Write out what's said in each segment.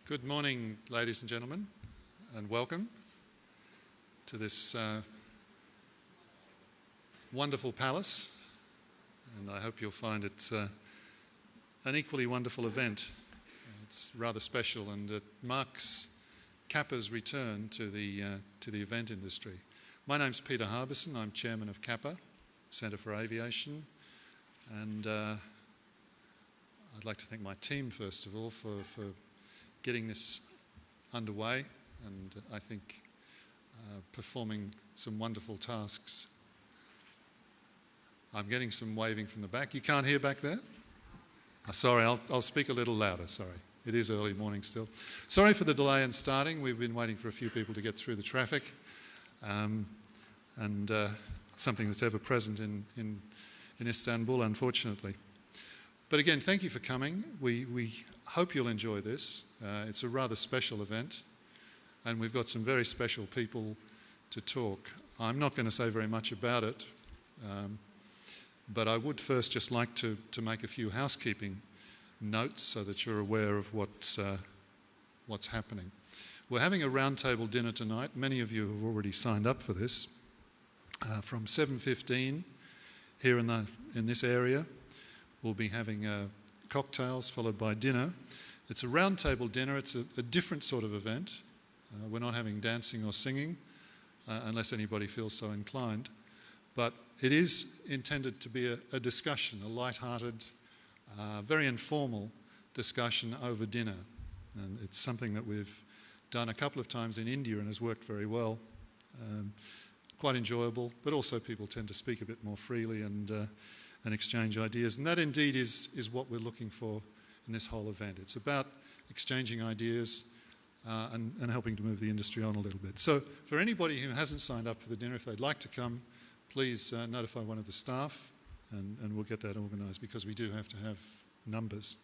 Good morning, ladies and gentlemen, and welcome to this wonderful palace. And I hope you'll find it an equally wonderful event. It's rather special, and it marks CAPA's return to the event industry. My name's Peter Harbison. I'm chairman of CAPA, Centre for Aviation, and I'd like to thank my team first of all for getting this underway, and I think performing some wonderful tasks. I'm getting some waving from the back. You can't hear back there? Oh, sorry, I'll speak a little louder, sorry. It is early morning still. Sorry for the delay in starting. We've been waiting for a few people to get through the traffic, and something that's ever present in Istanbul, unfortunately. But again, thank you for coming. We hope you'll enjoy this. It's a rather special event, and we've got some very special people to talk. I'm not going to say very much about it, but I would first just like to make a few housekeeping notes so that you're aware of what's happening. We're having a roundtable dinner tonight. Many of you have already signed up for this. From 7:15 here in this area, we'll be having cocktails followed by dinner. It's a roundtable dinner. It's a different sort of event. We're not having dancing or singing, unless anybody feels so inclined. But it is intended to be a discussion, a light-hearted, very informal discussion over dinner. And it's something that we've done a couple of times in India and has worked very well. Quite enjoyable, but also people tend to speak a bit more freely and exchange ideas. And that indeed is what we're looking for in this whole event. It's about exchanging ideas and helping to move the industry on a little bit. So for anybody who hasn't signed up for the dinner, if they'd like to come, please notify one of the staff and we'll get that organised, because we do have to have numbers.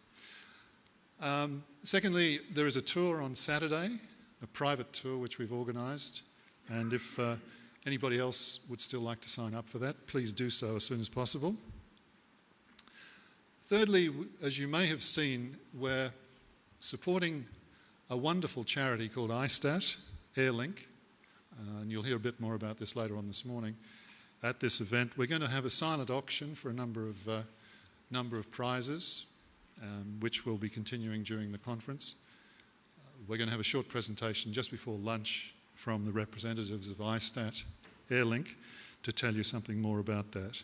Secondly, there is a tour on Saturday, a private tour which we've organised, and if anybody else would still like to sign up for that, please do so as soon as possible. Thirdly, as you may have seen, we're supporting a wonderful charity called ISTAT, Airlink, and you'll hear a bit more about this later on this morning. At this event, we're going to have a silent auction for a number of prizes, which will be continuing during the conference. We're going to have a short presentation just before lunch from the representatives of ISTAT, Airlink, to tell you something more about that.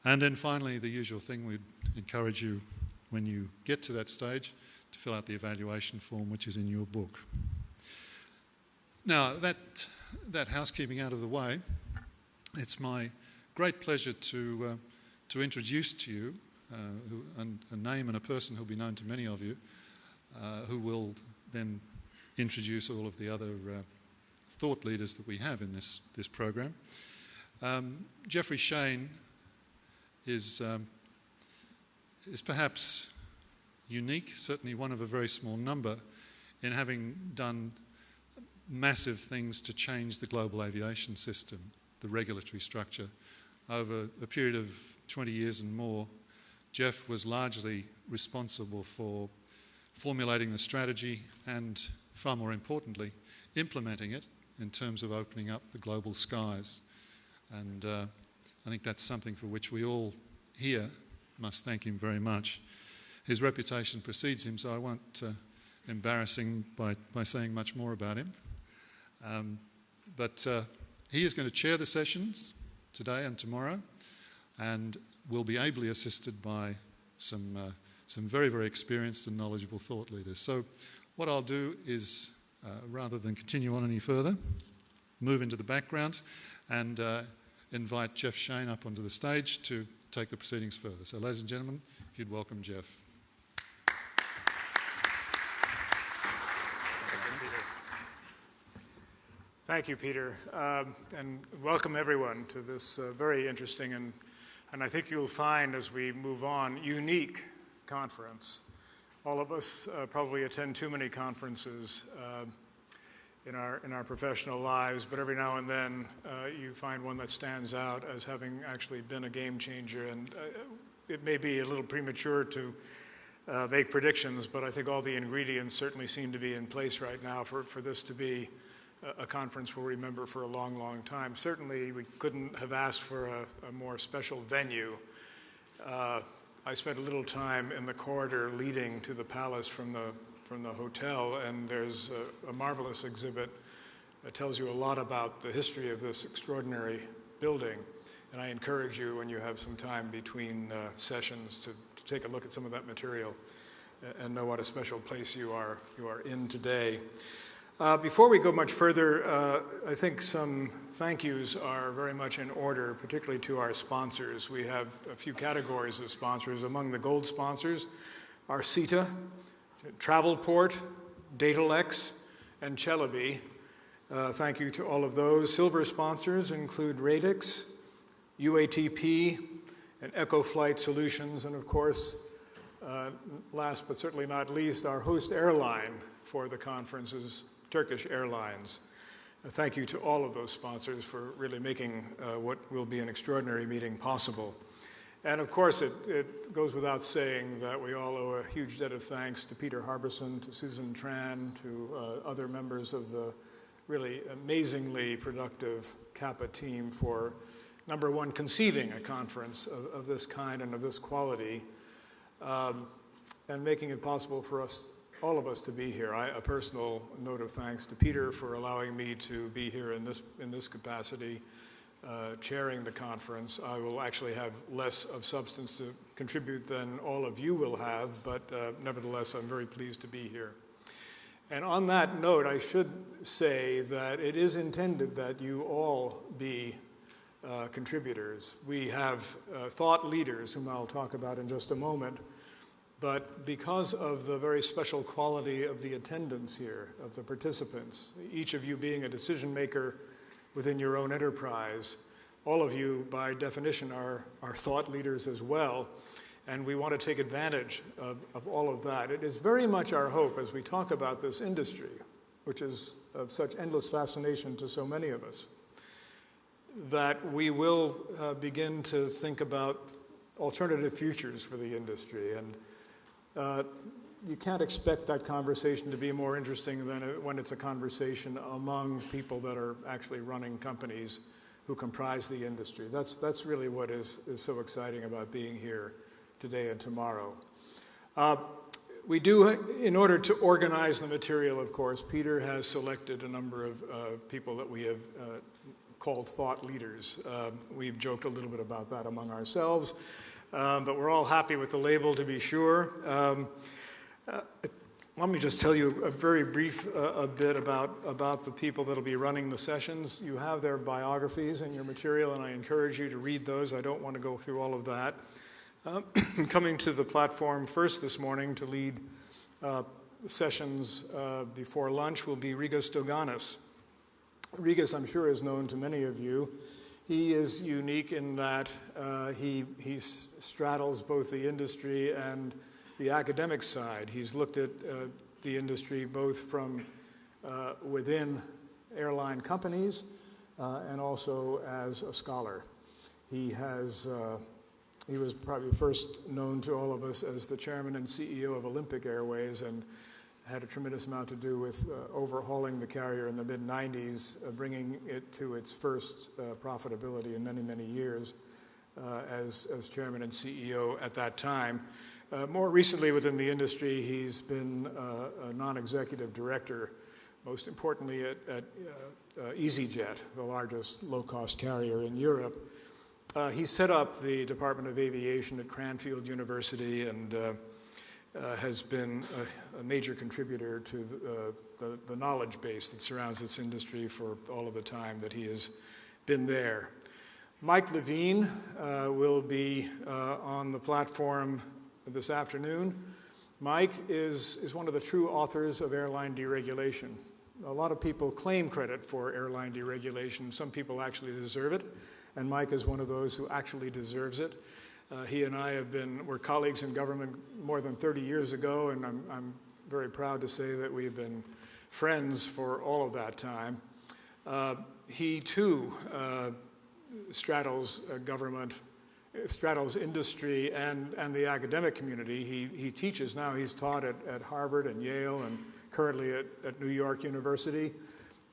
And then finally, the usual thing, we'd encourage you, when you get to that stage, to fill out the evaluation form, which is in your book. Now, that housekeeping out of the way, it's my great pleasure to introduce to you a name and a person who'll be known to many of you, who will then introduce all of the other thought leaders that we have in this program. Geoffrey Shane is perhaps unique, certainly one of a very small number, in having done massive things to change the global aviation system, the regulatory structure. Over a period of 20 years and more, Geoff was largely responsible for formulating the strategy and, far more importantly, implementing it in terms of opening up the global skies. And I think that's something for which we all here must thank him very much. His reputation precedes him, so I won't embarrass him by saying much more about him. But he is going to chair the sessions today and tomorrow, and will be ably assisted by some very, very experienced and knowledgeable thought leaders. So what I'll do is, rather than continue on any further, move into the background and invite Geoff Shane up onto the stage to take the proceedings further. So ladies and gentlemen, if you'd welcome Geoff. Thank you, Peter, and welcome everyone to this very interesting and I think you'll find as we move on, unique conference. All of us probably attend too many conferences in our professional lives, but every now and then you find one that stands out as having actually been a game changer, and it may be a little premature to make predictions, but I think all the ingredients certainly seem to be in place right now for this to be a conference we'll remember for a long, long time. Certainly, we couldn't have asked for a more special venue. I spent a little time in the corridor leading to the palace from the hotel, and there's a marvelous exhibit that tells you a lot about the history of this extraordinary building. And I encourage you, when you have some time between sessions, to take a look at some of that material and know what a special place you are in today. Before we go much further, I think some thank yous are very much in order, particularly to our sponsors. We have a few categories of sponsors. Among the gold sponsors are CETA, Travelport, Datalex, and Celebi. Thank you to all of those. Silver sponsors include Radix, UATP, and EcoFlight Solutions, and of course, last but certainly not least, our host airline for the conference is Turkish Airlines. Thank you to all of those sponsors for really making what will be an extraordinary meeting possible. And of course, it goes without saying that we all owe a huge debt of thanks to Peter Harbison, to Susan Tran, to other members of the really amazingly productive CAPA team for, number one, conceiving a conference of this kind and of this quality, and making it possible for us, all of us, to be here. A personal note of thanks to Peter for allowing me to be here in this capacity, chairing the conference. I will actually have less of substance to contribute than all of you will have, but nevertheless, I'm very pleased to be here. And on that note, I should say that it is intended that you all be contributors. We have thought leaders, whom I'll talk about in just a moment, but because of the very special quality of the attendance here, of the participants, each of you being a decision maker within your own enterprise, all of you, by definition, are thought leaders as well, and we want to take advantage of all of that. It is very much our hope as we talk about this industry, which is of such endless fascination to so many of us, that we will begin to think about alternative futures for the industry. And you can't expect that conversation to be more interesting than when it's a conversation among people that are actually running companies who comprise the industry. That's really what is so exciting about being here today and tomorrow. We do, in order to organize the material, of course, Peter has selected a number of people that we have called thought leaders. We've joked a little bit about that among ourselves. But we're all happy with the label, to be sure. Let me just tell you a very brief bit about the people that will be running the sessions. You have their biographies in your material, and I encourage you to read those. I don't want to go through all of that. Coming to the platform first this morning to lead sessions before lunch will be Rigas Doganis. Rigas, I'm sure, is known to many of you. He is unique in that he straddles both the industry and the academic side. He's looked at the industry both from within airline companies and also as a scholar. He was probably first known to all of us as the chairman and CEO of Olympic Airways, and had a tremendous amount to do with overhauling the carrier in the mid-90s, bringing it to its first profitability in many, many years as chairman and CEO at that time. More recently within the industry, he's been a non-executive director, most importantly at EasyJet, the largest low-cost carrier in Europe. He set up the Department of Aviation at Cranfield University and has been a major contributor to the knowledge base that surrounds this industry for all of the time that he has been there. Mike Levine will be on the platform this afternoon. Mike is one of the true authors of airline deregulation. A lot of people claim credit for airline deregulation. Some people actually deserve it, and Mike is one of those who actually deserves it. He and I were colleagues in government more than 30 years ago, and I'm very proud to say that we've been friends for all of that time. He too straddles government straddles industry and the academic community. He teaches now. He's taught at Harvard and Yale and currently at New York University.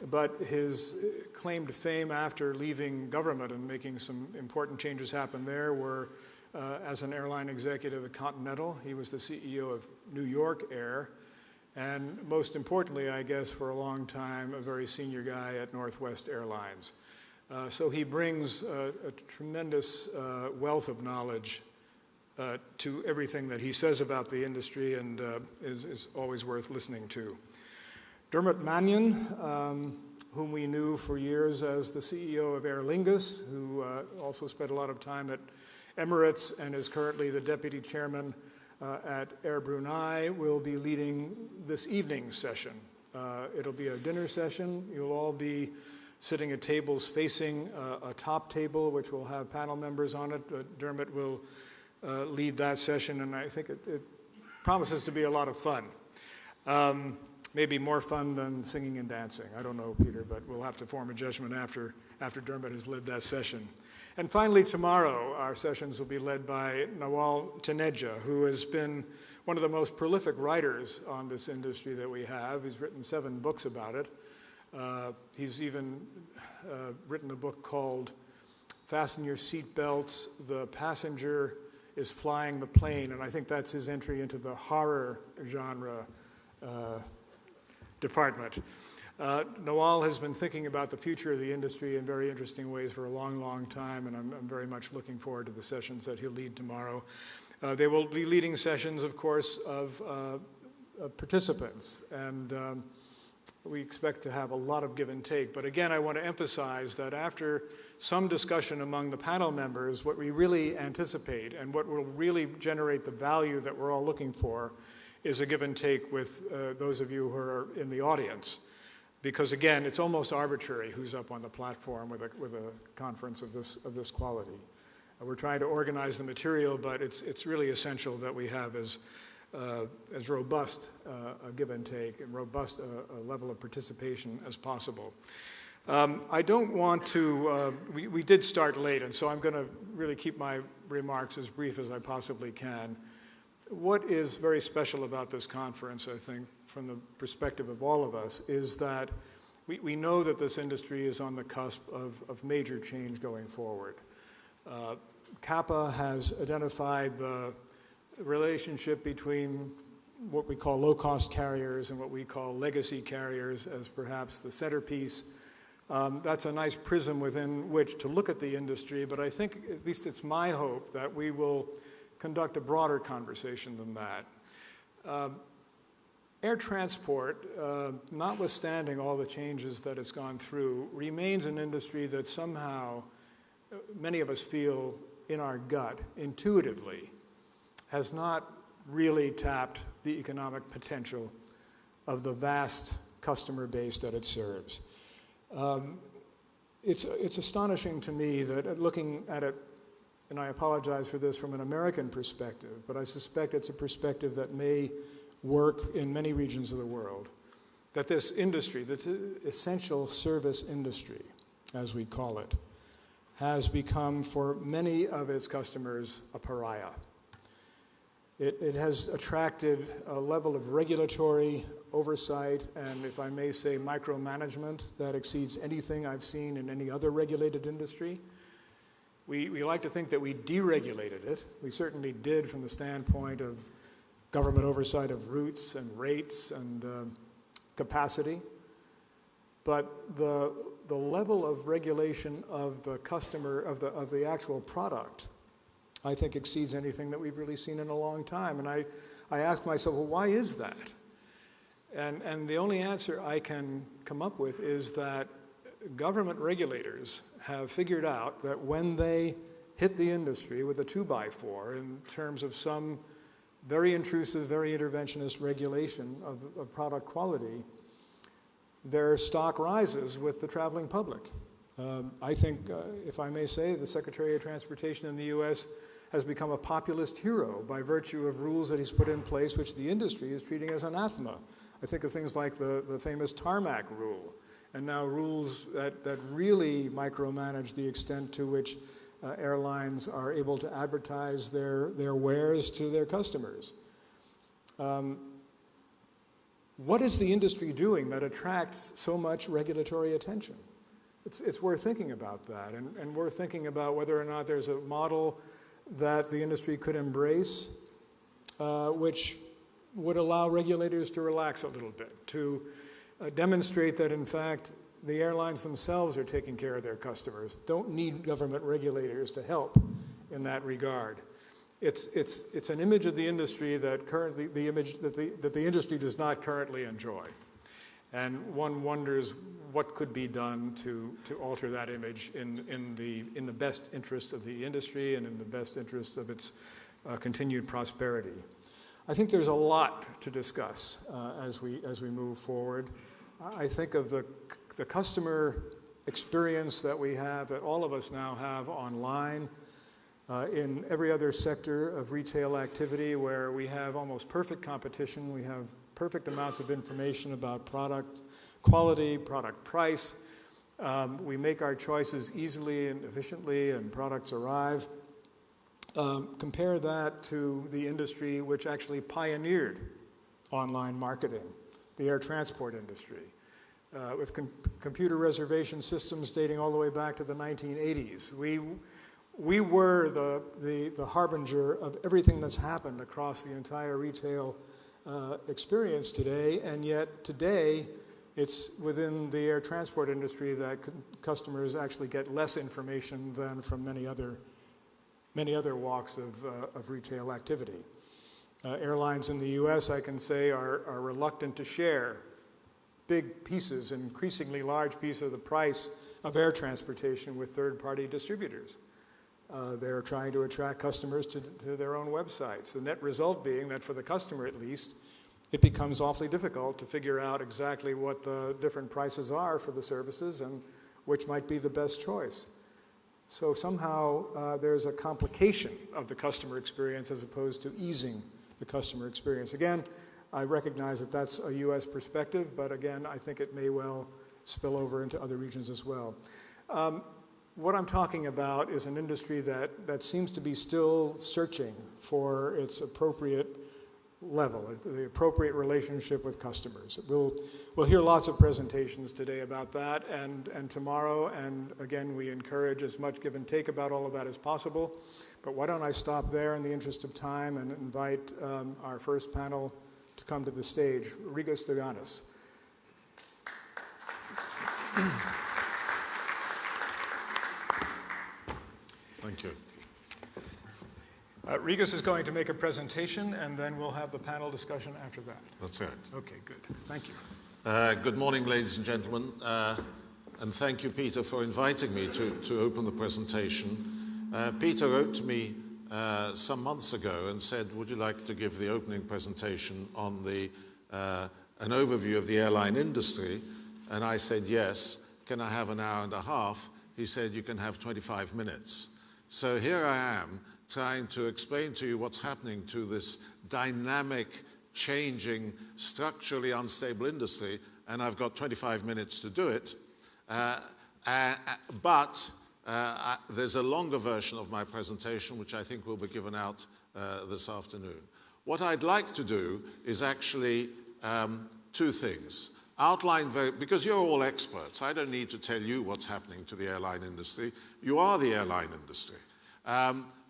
But his claim to fame after leaving government and making some important changes happen there were as an airline executive at Continental. He was the CEO of New York Air. And most importantly, I guess, for a long time, a very senior guy at Northwest Airlines. So he brings a tremendous wealth of knowledge to everything that he says about the industry, and is always worth listening to. Dermot Mannion, whom we knew for years as the CEO of Aer Lingus, who also spent a lot of time at Emirates and is currently the deputy chairman at Air Brunei, will be leading this evening's session. It'll be a dinner session. You'll all be sitting at tables facing a top table, which will have panel members on it. Dermot will lead that session, and I think it promises to be a lot of fun. Maybe more fun than singing and dancing. I don't know, Peter, but we'll have to form a judgment after Dermot has led that session. And finally, tomorrow, our sessions will be led by Nawal Taneja, who has been one of the most prolific writers on this industry that we have. He's written 7 books about it. He's even written a book called Fasten Your Seatbelts, The Passenger is Flying the Plane, and I think that's his entry into the horror genre department. Nawal has been thinking about the future of the industry in very interesting ways for a long, long time, and I'm very much looking forward to the sessions that he'll lead tomorrow. They will be leading sessions, of course, of participants, and we expect to have a lot of give and take. But again, I want to emphasize that after some discussion among the panel members, what we really anticipate and what will really generate the value that we're all looking for is a give and take with those of you who are in the audience. Because again, it's almost arbitrary who's up on the platform with a conference of this quality. We're trying to organize the material, but it's really essential that we have as robust a give and take and robust a level of participation as possible. I don't want to, we did start late, and so I'm going to really keep my remarks as brief as I possibly can. What is very special about this conference, I think, from the perspective of all of us, is that we know that this industry is on the cusp of major change going forward. CAPA has identified the relationship between what we call low-cost carriers and what we call legacy carriers as perhaps the centerpiece. That's a nice prism within which to look at the industry, but I think, at least it's my hope, that we will conduct a broader conversation than that. Air transport, notwithstanding all the changes that it's gone through, remains an industry that somehow many of us feel in our gut, intuitively, has not really tapped the economic potential of the vast customer base that it serves. It's astonishing to me that looking at it, and I apologize for this from an American perspective, but I suspect it's a perspective that may work in many regions of the world, that this industry, this essential service industry, as we call it, has become, for many of its customers, a pariah. It has attracted a level of regulatory oversight and, if I may say, micromanagement that exceeds anything I've seen in any other regulated industry. We like to think that we deregulated it. We certainly did from the standpoint of government oversight of routes and rates and capacity. But the level of regulation of the customer, of the actual product, I think exceeds anything that we've really seen in a long time. And I ask myself, well, why is that? And the only answer I can come up with is that government regulators have figured out that when they hit the industry with a 2x4 in terms of some very intrusive, very interventionist regulation of product quality, their stock rises with the traveling public. I think, if I may say, the Secretary of Transportation in the US has become a populist hero by virtue of rules that he's put in place which the industry is treating as anathema. I think of things like the famous tarmac rule, and now rules that really micromanage the extent to which airlines are able to advertise their wares to their customers. What is the industry doing that attracts so much regulatory attention? It's worth thinking about that, and worth thinking about whether or not there's a model that the industry could embrace, which would allow regulators to relax a little bit, to demonstrate that, in fact, the airlines themselves are taking care of their customers, don't need government regulators to help in that regard. It's an image of the industry that currently, the image that the industry does not currently enjoy. And one wonders what could be done to alter that image in the best interest of the industry and in the best interest of its continued prosperity. I think there's a lot to discuss as we move forward. I think of the customer experience that we have, that all of us now have online, in every other sector of retail activity, where we have almost perfect competition, we have perfect amounts of information about product quality, product price. We make our choices easily and efficiently, and products arrive. Compare that to the industry which actually pioneered online marketing, the air transport industry, with computer reservation systems dating all the way back to the 1980s. We were the harbinger of everything that's happened across the entire retail experience today, and yet today it's within the air transport industry that customers actually get less information than from many other walks of retail activity. Airlines in the US, I can say, are reluctant to share big pieces, increasingly large pieces of the price of air transportation with third-party distributors. They're trying to attract customers to their own websites. The net result being that for the customer, at least, it becomes awfully difficult to figure out exactly what the different prices are for the services and which might be the best choice. So somehow there's a complication of the customer experience as opposed to easing the customer experience. Again, I recognize that that's a US perspective, but again, I think it may well spill over into other regions as well. What I'm talking about is an industry that seems to be still searching for its appropriate level, the appropriate relationship with customers. We'll hear lots of presentations today about that, and tomorrow, and again, we encourage as much give and take about all of that as possible. But why don't I stop there in the interest of time and invite our first panel to come to the stage. Rigos Doganis. Thank you. Rigos is going to make a presentation, and then we'll have the panel discussion after that. That's right. Okay, good. Thank you. Good morning, ladies and gentlemen, and thank you, Peter, for inviting me to open the presentation. Peter wrote to me some months ago and said, would you like to give the opening presentation on an overview of the airline industry? And I said, yes. Can I have an hour and a half? He said, you can have 25 minutes. So here I am, trying to explain to you what's happening to this dynamic, changing, structurally unstable industry, and I've got 25 minutes to do it. But there's a longer version of my presentation, which I think will be given out this afternoon. What I'd like to do is actually two things. Outline because you're all experts. I don't need to tell you what's happening to the airline industry. You are the airline industry.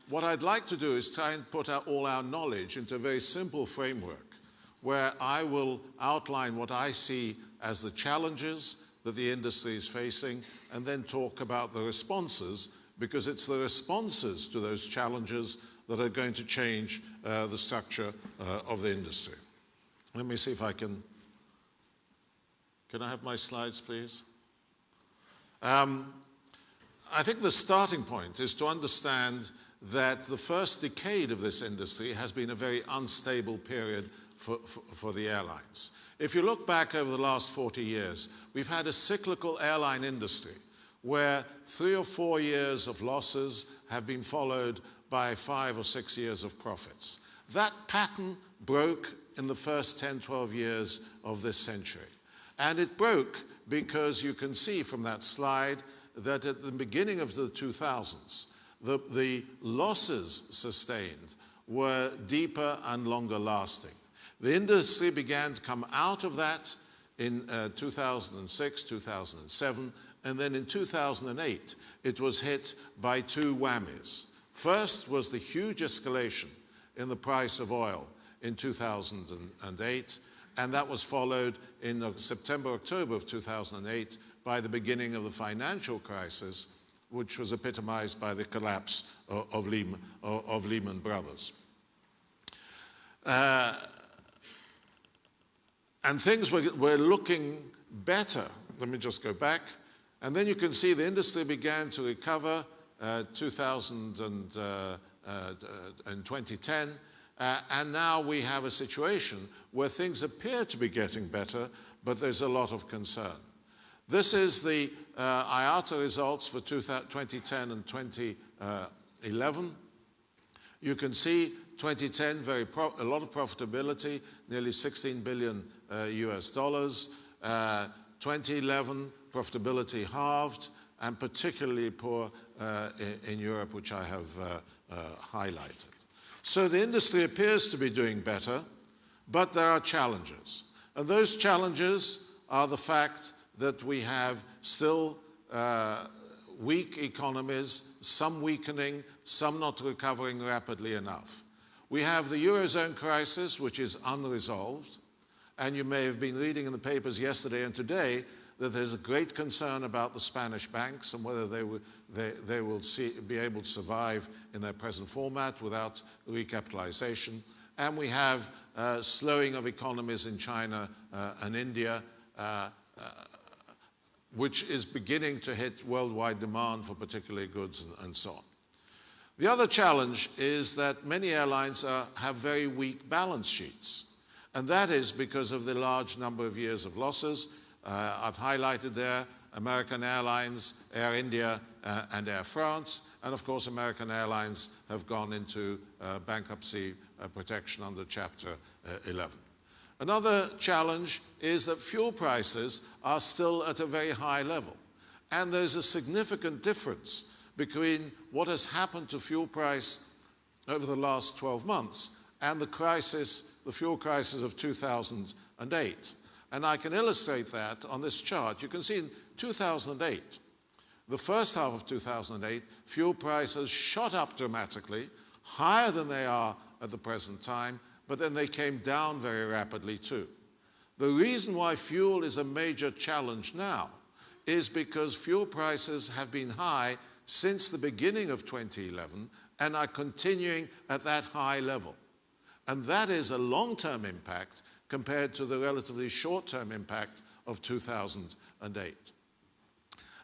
What I'd like to do is try and put all our knowledge into a very simple framework where I will outline what I see as the challenges that the industry is facing, and then talk about the responses, because it's the responses to those challenges that are going to change the structure of the industry. Let me see if I can I have my slides, please? I think the starting point is to understand that the first decade of this industry has been a very unstable period for the airlines. If you look back over the last 40 years, we've had a cyclical airline industry where 3 or 4 years of losses have been followed by 5 or 6 years of profits. That pattern broke in the first 10, 12 years of this century. And it broke because you can see from that slide that at the beginning of the 2000s, the losses sustained were deeper and longer lasting. The industry began to come out of that in 2006, 2007, and then in 2008, it was hit by two whammies. First was the huge escalation in the price of oil in 2008, and that was followed in September, October of 2008 by the beginning of the financial crisis, which was epitomized by the collapse of Lehman Brothers. And things were looking better. Let me just go back. And then you can see the industry began to recover 2010. And now we have a situation where things appear to be getting better, but there's a lot of concern. This is the IATA results for 2010 and 2011. You can see 2010, a lot of profitability, nearly 16 billion US dollars. 2011, profitability halved, and particularly poor in Europe, which I have highlighted. So the industry appears to be doing better, but there are challenges. And those challenges are the fact that we have still weak economies, some weakening, some not recovering rapidly enough. We have the Eurozone crisis, which is unresolved. And you may have been reading in the papers yesterday and today that there's a great concern about the Spanish banks and whether they will be able to survive in their present format without recapitalization. And we have slowing of economies in China and India, which is beginning to hit worldwide demand for particular goods and so on. The other challenge is that many airlines have very weak balance sheets. And that is because of the large number of years of losses. I've highlighted there American Airlines, Air India, and Air France. And of course, American Airlines have gone into bankruptcy protection under Chapter 11. Another challenge is that fuel prices are still at a very high level. And there's a significant difference between what has happened to fuel price over the last 12 months and the fuel crisis of 2008. And I can illustrate that on this chart. You can see in 2008, the first half of 2008, fuel prices shot up dramatically, higher than they are at the present time, but then they came down very rapidly too. The reason why fuel is a major challenge now is because fuel prices have been high since the beginning of 2011 and are continuing at that high level. And that is a long-term impact compared to the relatively short-term impact of 2008.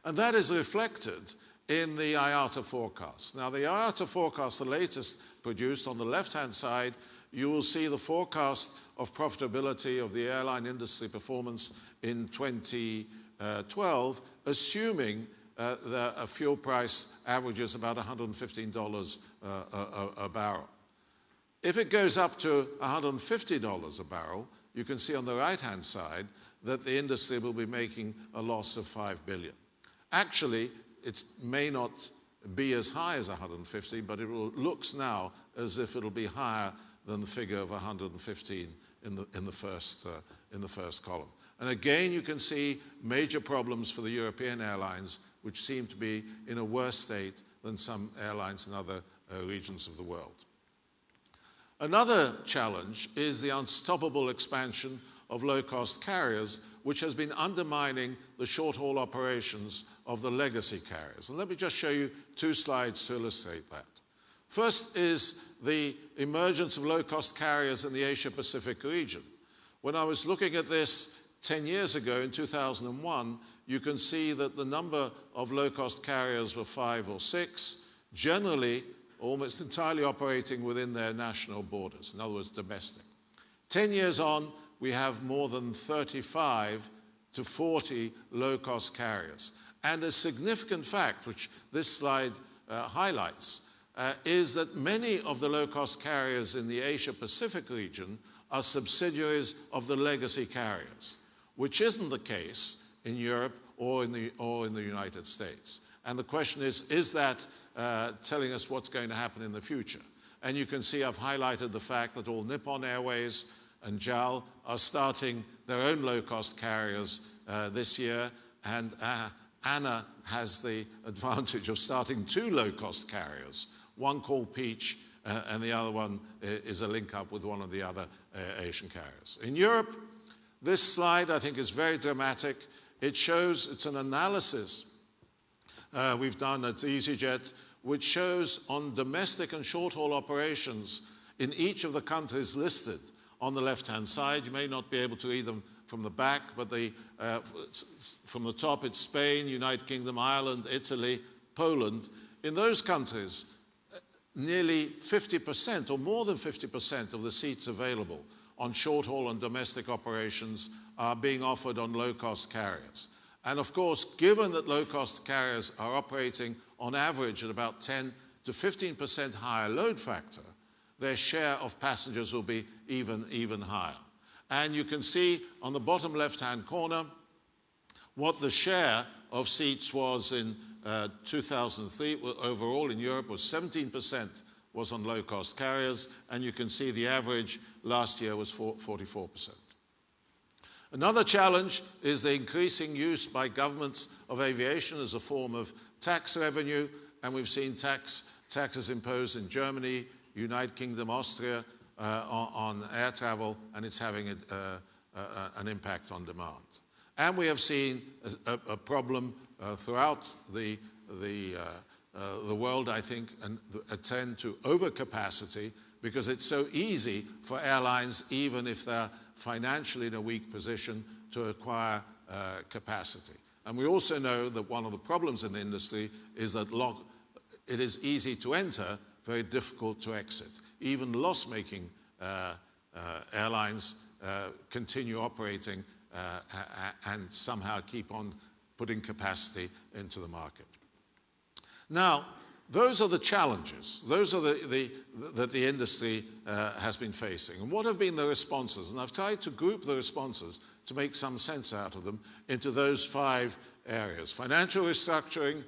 And that is reflected in the IATA forecast. Now, the IATA forecast, the latest produced on the left-hand side, you will see the forecast of profitability of the airline industry performance in 2012, assuming that a fuel price averages about $115 a barrel. If it goes up to $150 a barrel, you can see on the right-hand side that the industry will be making a loss of $5 billion. Actually, it may not be as high as 150, but it looks now as if it'll be higher than the figure of 115 in the first column. And again, you can see major problems for the European airlines, which seem to be in a worse state than some airlines in other regions of the world. Another challenge is the unstoppable expansion of low-cost carriers, which has been undermining the short-haul operations of the legacy carriers. And let me just show you two slides to illustrate that. First is the emergence of low-cost carriers in the Asia-Pacific region. When I was looking at this 10 years ago, in 2001, you can see that the number of low-cost carriers were 5 or 6, generally almost entirely operating within their national borders, in other words, domestic. 10 years on, we have more than 35 to 40 low-cost carriers. And a significant fact, which this slide highlights, is that many of the low-cost carriers in the Asia-Pacific region are subsidiaries of the legacy carriers, which isn't the case in Europe or in the United States. And the question is that telling us what's going to happen in the future. And you can see I've highlighted the fact that all Nippon Airways and JAL are starting their own low-cost carriers this year, and ANA has the advantage of starting 2 low-cost carriers, one called Peach, and the other one is a link-up with one of the other Asian carriers. In Europe, this slide, I think, is very dramatic. It shows, it's an analysis we've done at EasyJet, which shows on domestic and short-haul operations in each of the countries listed on the left-hand side. You may not be able to read them from the back, but from the top it's Spain, United Kingdom, Ireland, Italy, Poland. In those countries, nearly 50% or more than 50% of the seats available on short-haul and domestic operations are being offered on low-cost carriers. And of course, given that low-cost carriers are operating on average at about 10 to 15% higher load factor, their share of passengers will be even higher. And you can see on the bottom left-hand corner what the share of seats was in 2003. Overall in Europe was 17% was on low-cost carriers, and you can see the average last year was 44%. Another challenge is the increasing use by governments of aviation as a form of tax revenue, and we've seen taxes imposed in Germany, United Kingdom, Austria on air travel, and it's having an impact on demand. And we have seen a problem throughout the world, I think, and a trend to overcapacity, because it's so easy for airlines, even if they're financially in a weak position, to acquire capacity. And we also know that one of the problems in the industry is that it is easy to enter, very difficult to exit. Even loss-making airlines continue operating and somehow keep on putting capacity into the market. Now, those are the challenges. Those are that the industry has been facing. And what have been the responses? And I've tried to group the responses to make some sense out of them into those 5 areas: financial restructuring,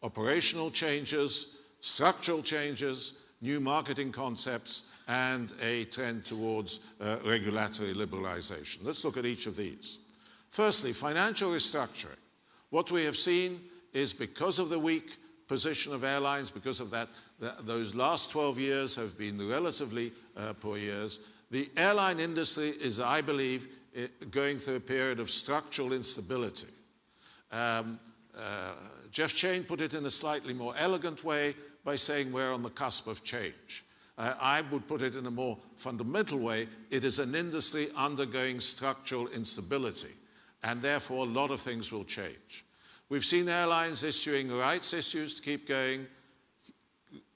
operational changes, structural changes, new marketing concepts, and a trend towards regulatory liberalization. Let's look at each of these. Firstly, financial restructuring. What we have seen is, because of the weak position of airlines, because of that, those last 12 years have been relatively poor years, the airline industry is, I believe, going through a period of structural instability. Jeff Chane put it in a slightly more elegant way by saying we're on the cusp of change. I would put it in a more fundamental way. It is an industry undergoing structural instability, and therefore a lot of things will change. We've seen airlines issuing rights issues to keep going,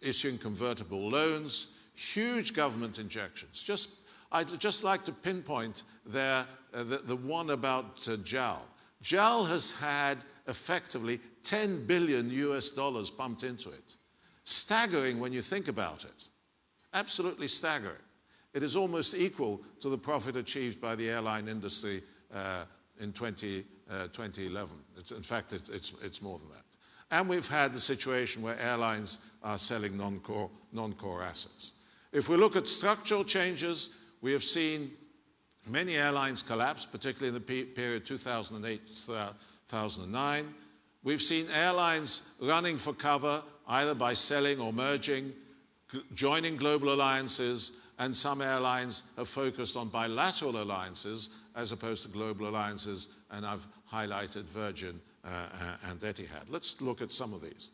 issuing convertible loans, huge government injections. I'd just like to pinpoint there the one about JAL. JAL has had effectively $10 billion pumped into it. Staggering when you think about it. Absolutely staggering. It is almost equal to the profit achieved by the airline industry in 2011. In fact, it's more than that. And we've had the situation where airlines are selling non-core assets. If we look at structural changes, we have seen many airlines collapse, particularly in the period 2008-2009. We've seen airlines running for cover, either by selling or merging, joining global alliances, and some airlines have focused on bilateral alliances as opposed to global alliances, and I've highlighted Virgin and Etihad. Let's look at some of these.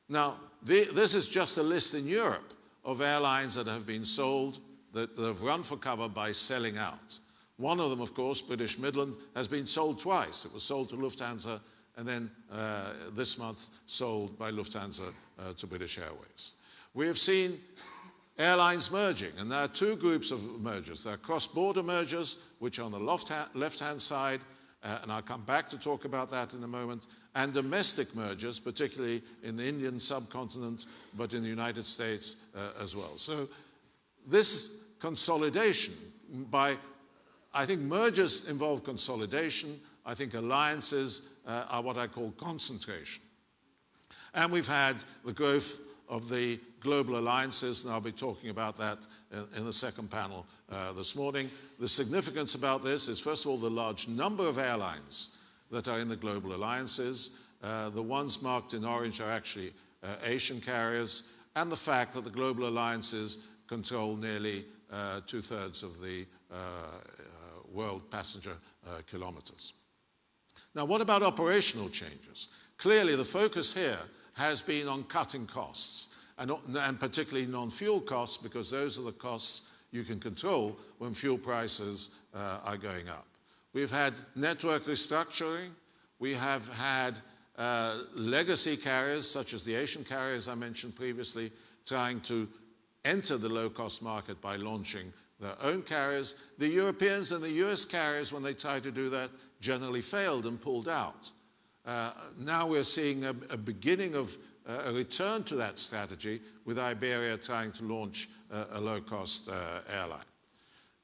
Now, this is just a list in Europe of airlines that have been sold, that have run for cover by selling out. One of them, of course, British Midland, has been sold twice. It was sold to Lufthansa, and then this month sold by Lufthansa to British Airways. We have seen airlines merging, and there are 2 groups of mergers. There are cross-border mergers, which are on the left-hand side, and I'll come back to talk about that in a moment, and domestic mergers, particularly in the Indian subcontinent, but in the United States as well. So this consolidation I think mergers involve consolidation. I think alliances are what I call concentration. And we've had the growth of the global alliances, and I'll be talking about that in the second panel this morning. The significance about this is, first of all, the large number of airlines that are in the global alliances. The ones marked in orange are actually Asian carriers, and the fact that the global alliances control nearly 2/3 of the world passenger kilometers. Now, what about operational changes? Clearly, the focus here has been on cutting costs, and particularly non-fuel costs, because those are the costs you can control when fuel prices are going up. We've had network restructuring. We have had legacy carriers, such as the Asian carriers I mentioned previously, trying to enter the low-cost market by launching their own carriers. The Europeans and the US carriers, when they tried to do that, generally failed and pulled out. Now we're seeing a beginning of a return to that strategy, with Iberia trying to launch a low-cost airline.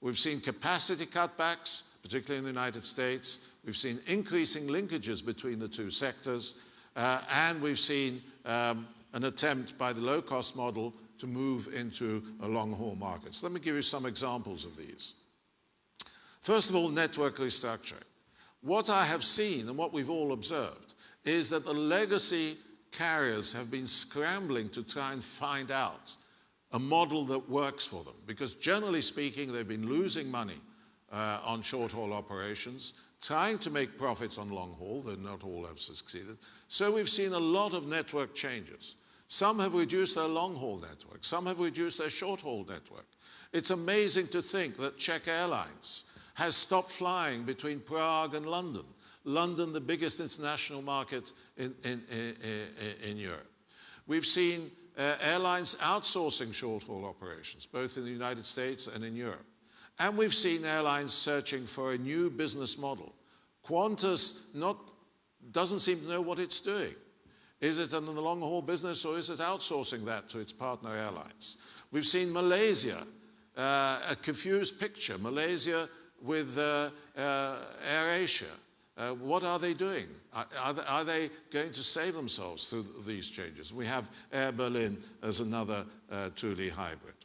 We've seen capacity cutbacks, particularly in the United States. We've seen increasing linkages between the two sectors, and we've seen an attempt by the low-cost model to move into a long-haul market. So let me give you some examples of these. First of all, network restructuring. What I have seen and what we've all observed is that the legacy carriers have been scrambling to try and find out a model that works for them, because generally speaking, they've been losing money on short-haul operations, trying to make profits on long-haul, though not all have succeeded. So we've seen a lot of network changes. Some have reduced their long-haul network. Some have reduced their short-haul network. It's amazing to think that Czech Airlines has stopped flying between Prague and London. London, the biggest international market in Europe. We've seen airlines outsourcing short-haul operations, both in the United States and in Europe. And we've seen airlines searching for a new business model. Qantas doesn't seem to know what it's doing. Is it in the long-haul business, or is it outsourcing that to its partner airlines? We've seen Malaysia, a confused picture. Malaysia with AirAsia. What are they doing? Are they going to save themselves through these changes? We have Air Berlin as another truly hybrid.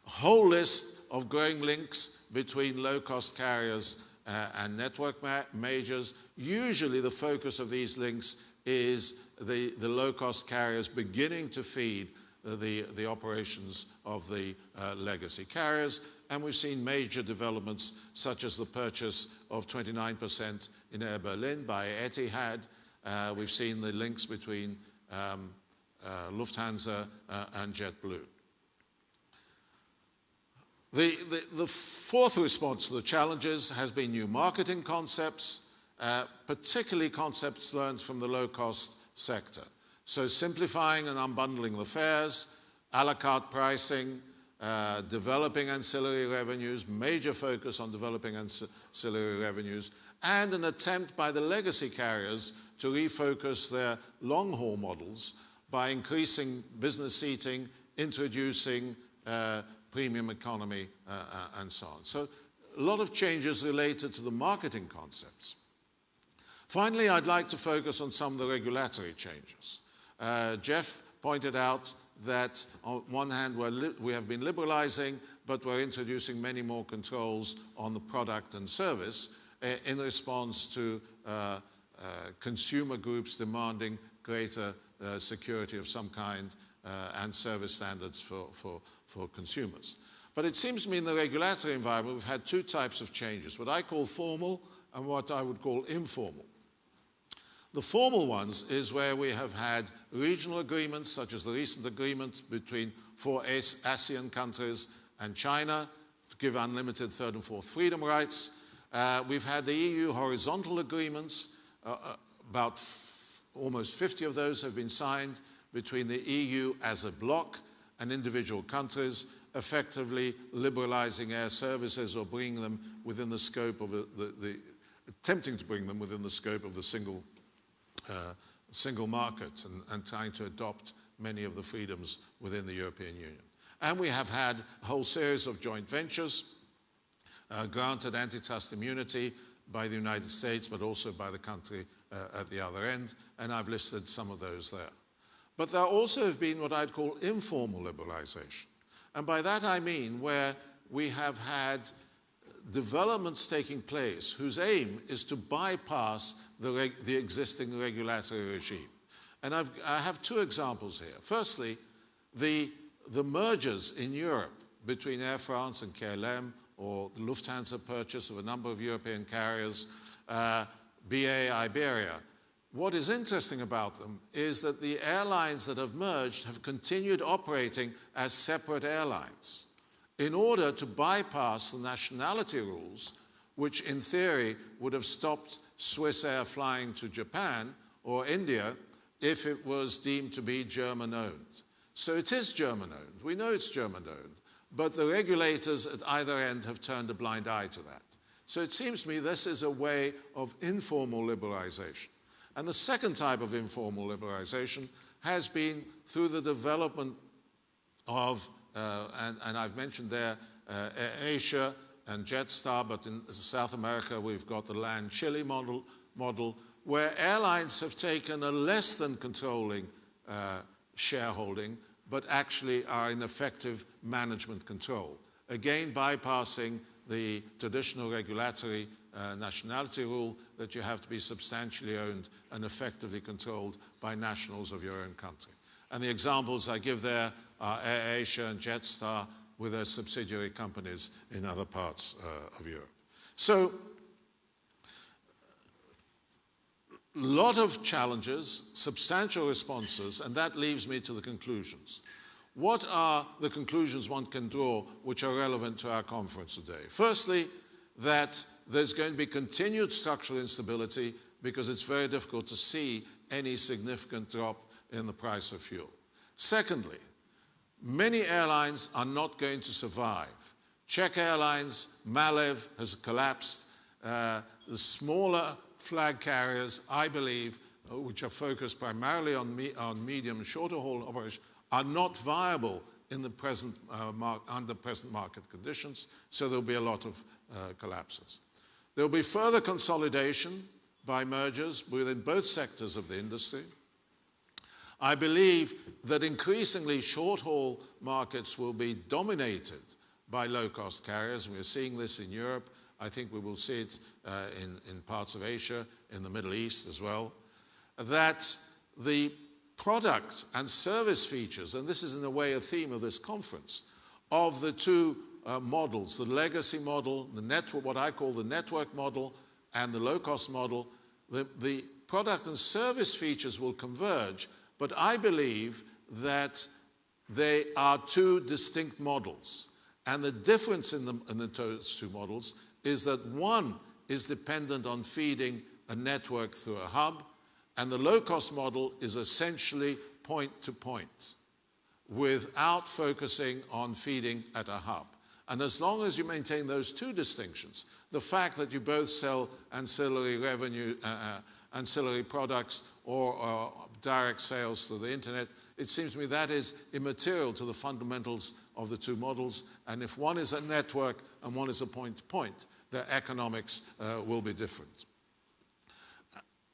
A whole list of growing links between low-cost carriers and network majors. Usually the focus of these links is the low-cost carriers beginning to feed the operations of the legacy carriers. And we've seen major developments, such as the purchase of 29% in Air Berlin by Etihad. We've seen the links between Lufthansa and JetBlue. The fourth response to the challenges has been new marketing concepts, particularly concepts learned from the low-cost sector. So simplifying and unbundling the fares, a la carte pricing, developing ancillary revenues, major focus on developing ancillary revenues, and an attempt by the legacy carriers to refocus their long-haul models by increasing business seating, introducing premium economy, and so on. So a lot of changes related to the marketing concepts. Finally, I'd like to focus on some of the regulatory changes. Jeff pointed out that on one hand we have been liberalizing, but we're introducing many more controls on the product and service in response to consumer groups demanding greater security of some kind and service standards for consumers. But it seems to me in the regulatory environment we've had two types of changes, what I call formal and what I would call informal. The formal ones is where we have had regional agreements, such as the recent agreement between 4 ASEAN countries and China to give unlimited third and fourth freedom rights. We've had the EU horizontal agreements. About almost 50 of those have been signed between the EU as a bloc and individual countries, effectively liberalizing air services or bringing them within the scope of attempting to bring them within the scope of the single market and trying to adopt many of the freedoms within the European Union. And we have had a whole series of joint ventures granted antitrust immunity by the United States, but also by the country at the other end, and I've listed some of those there. But there also have been what I'd call informal liberalization. And by that I mean where we have had developments taking place whose aim is to bypass the existing regulatory regime. And I have two examples here. Firstly, the mergers in Europe between Air France and KLM, or the Lufthansa purchase of a number of European carriers, BA, Iberia. What is interesting about them is that the airlines that have merged have continued operating as separate airlines in order to bypass the nationality rules, which in theory would have stopped Swiss Air flying to Japan or India if it was deemed to be German-owned. So it is German-owned. We know it's German-owned, but the regulators at either end have turned a blind eye to that. So it seems to me this is a way of informal liberalization. And the second type of informal liberalization has been through the development of, and I've mentioned there, Asia and Jetstar, but in South America we've got the LAN Chile model, where airlines have taken a less than controlling shareholding, but actually are in effective management control. Again, bypassing the traditional regulatory nationality rule that you have to be substantially owned and effectively controlled by nationals of your own country. And the examples I give there are AirAsia and Jetstar with their subsidiary companies in other parts of Europe. So, a lot of challenges, substantial responses, and that leaves me to the conclusions. What are the conclusions one can draw which are relevant to our conference today? Firstly, that there's going to be continued structural instability because it's very difficult to see any significant drop in the price of fuel. Secondly, many airlines are not going to survive. Czech Airlines, Malev has collapsed. The smaller flag carriers, I believe, which are focused primarily on medium and shorter haul operations, are not viable in the present, under present market conditions, so there'll be a lot of collapses. There'll be further consolidation by mergers within both sectors of the industry. I believe that increasingly short-haul markets will be dominated by low-cost carriers. We're seeing this in Europe. I think we will see it in parts of Asia, in the Middle East as well. That the product and service features, and this is in a way a theme of this conference, of the two models, the legacy model, the network, what I call the network model, and the low-cost model, the product and service features will converge, but I believe that they are two distinct models. And the difference in those two models is that one is dependent on feeding a network through a hub, and the low-cost model is essentially point-to-point, without focusing on feeding at a hub. And as long as you maintain those two distinctions, the fact that you both sell ancillary revenue, ancillary products or direct sales through the internet, it seems to me that is immaterial to the fundamentals of the two models. And if one is a network and one is a point-to-point, their economics will be different.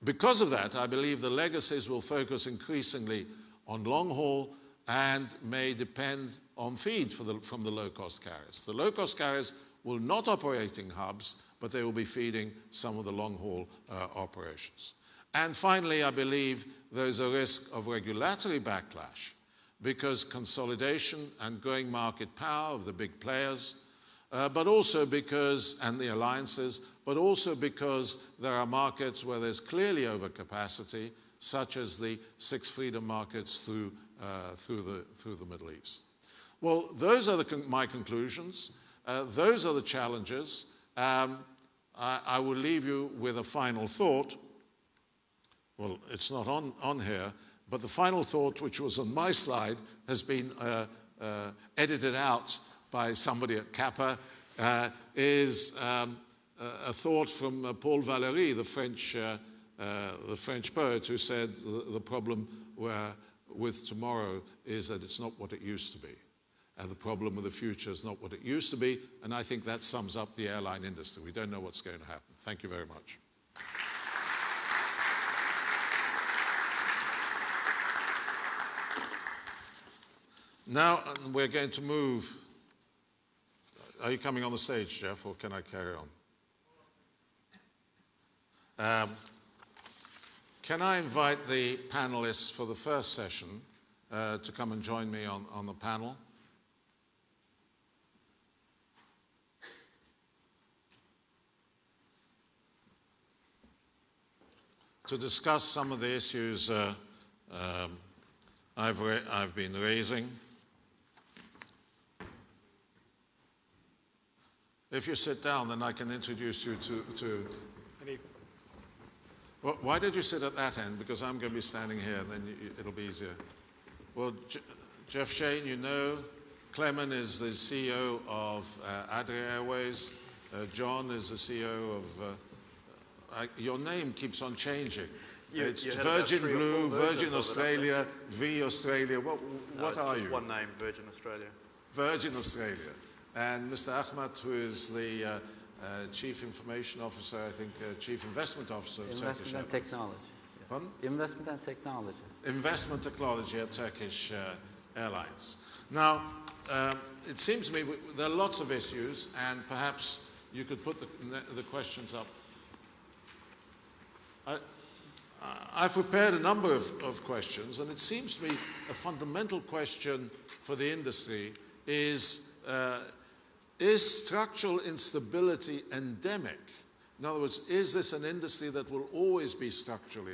Because of that, I believe the legacies will focus increasingly on long haul and may depend on feed from the low-cost carriers. The low-cost carriers will not operate in hubs, but they will be feeding some of the long-haul operations. And finally, I believe there's a risk of regulatory backlash because consolidation and growing market power of the big players, but also because, and the alliances, but also because there are markets where there's clearly overcapacity, such as the six freedom markets through the Middle East. Well, those are my conclusions. Those are the challenges. I will leave you with a final thought. Well, it's not on here, but the final thought, which was on my slide, has been edited out by somebody at Kappa, is a thought from Paul Valéry, the French poet, who said the problem with tomorrow is that it's not what it used to be. And the problem with the future is not what it used to be, and I think that sums up the airline industry. We don't know what's going to happen. Thank you very much. Now we're going to move. Are you coming on the stage, Jeff, or can I carry on? Can I invite the panelists for the first session to come and join me on the panel? To discuss some of the issues I've been raising. If you sit down, then I can introduce you to Well, why did you sit at that end? Because I'm going to be standing here, and then it'll be easier. Well, Jeff Shane, you know. Clement is the CEO of Adria Airways. John is the CEO of... your name keeps on changing. It's Virgin Blue, Virgin Australia, V Australia. What are you? One name, Virgin Australia. Virgin Australia. And Mr. Ahmad, who is the Chief Information Officer, I think Chief Investment Officer of Turkish Airlines. Investment and technology. Pardon? Investment and technology. Investment technology at Turkish Airlines. Now, it seems to me there are lots of issues, and perhaps you could put the questions up. I've prepared a number of questions, and it seems to me a fundamental question for the industry is structural instability endemic? In other words, is this an industry that will always be structurally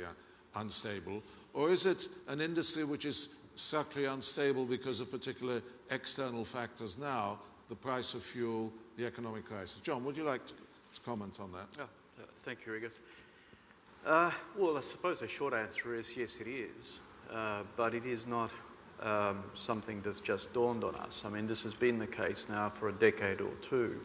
unstable, or is it an industry which is structurally unstable because of particular external factors now, the price of fuel, the economic crisis? John, would you like to comment on that? Oh, thank you, Rigas. Well, I suppose the short answer is yes, it is, but it is not something that's just dawned on us. I mean, this has been the case now for a decade or two.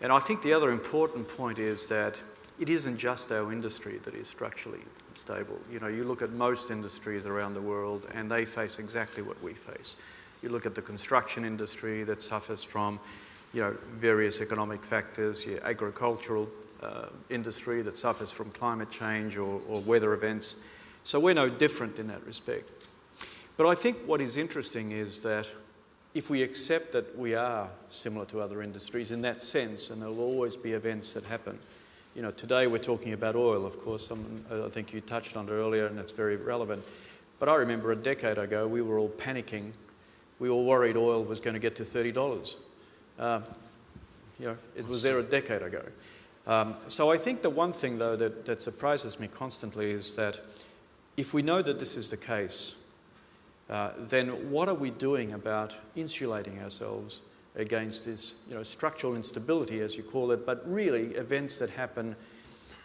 And I think the other important point is that it isn't just our industry that is structurally stable. You know, you look at most industries around the world and they face exactly what we face. You look at the construction industry that suffers from, you know, various economic factors, your agricultural industry that suffers from climate change or weather events. So we're no different in that respect. But I think what is interesting is that if we accept that we are similar to other industries in that sense, and there will always be events that happen. You know, today we're talking about oil, of course. I think you touched on it earlier, and it's very relevant. But I remember a decade ago, we were all panicking. We all worried oil was going to get to $30. You know, it was there a decade ago. So I think the one thing, though, that surprises me constantly is that if we know that this is the case, then what are we doing about insulating ourselves against this, you know, structural instability, as you call it, but really events that happen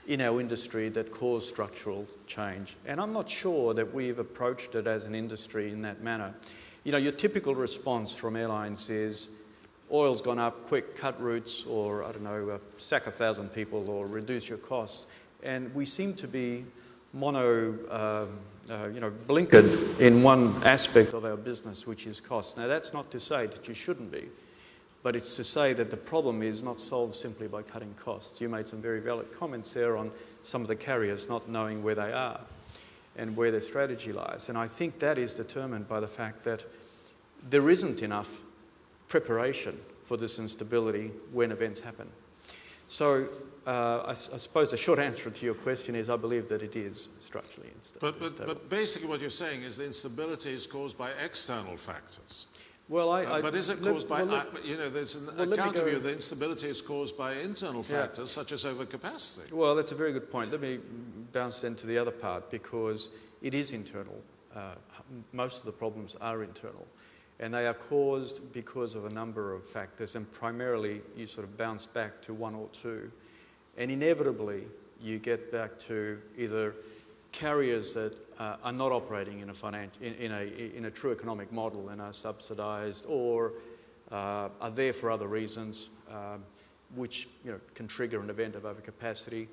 in our industry that cause structural change? And I'm not sure that we've approached it as an industry in that manner. You know, your typical response from airlines is, oil's gone up, quick, cut routes, or, I don't know, sack 1,000 people or reduce your costs. And we seem to be blinkered in one aspect of our business, which is cost. Now, that's not to say that you shouldn't be, but it's to say that the problem is not solved simply by cutting costs. You made some very valid comments there on some of the carriers not knowing where they are and where their strategy lies. And I think that is determined by the fact that there isn't enough preparation for this instability when events happen. So I suppose the short answer to your question is I believe that it is structurally unstable. But basically what you're saying is the instability is caused by external factors. Well, but is it caused by, you know, there's a counter view, the instability is caused by internal factors such as overcapacity. Well, that's a very good point. Let me bounce then to the other part, because it is internal. Most of the problems are internal. And they are caused because of a number of factors, and primarily you sort of bounce back to one or two. And inevitably, you get back to either carriers that are not operating in a true economic model and are subsidised, or are there for other reasons, which, you know, can trigger an event of overcapacity.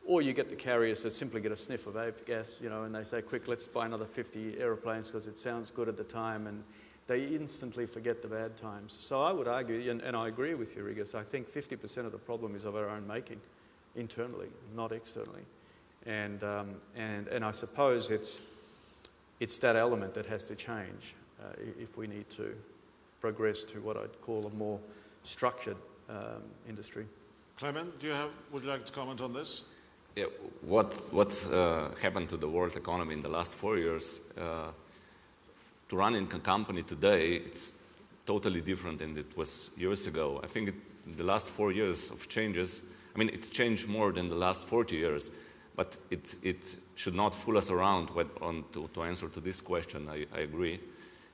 Or you get the carriers that simply get a sniff of avgas, you know, and they say, quick, let's buy another 50 aeroplanes because it sounds good at the time, and they instantly forget the bad times. So I would argue, and I agree with you, Rigas, I think 50% of the problem is of our own making, internally, not externally. And I suppose it's that element that has to change. if we need to progress to what I'd call a more structured industry. Clement, would you like to comment on this? Yeah, what happened to the world economy in the last 4 years? To run in a company today, it's totally different than it was years ago. I think the last 4 years of changes, I mean, it changed more than the last 40 years, but it should not fool us around to answer to this question. I agree.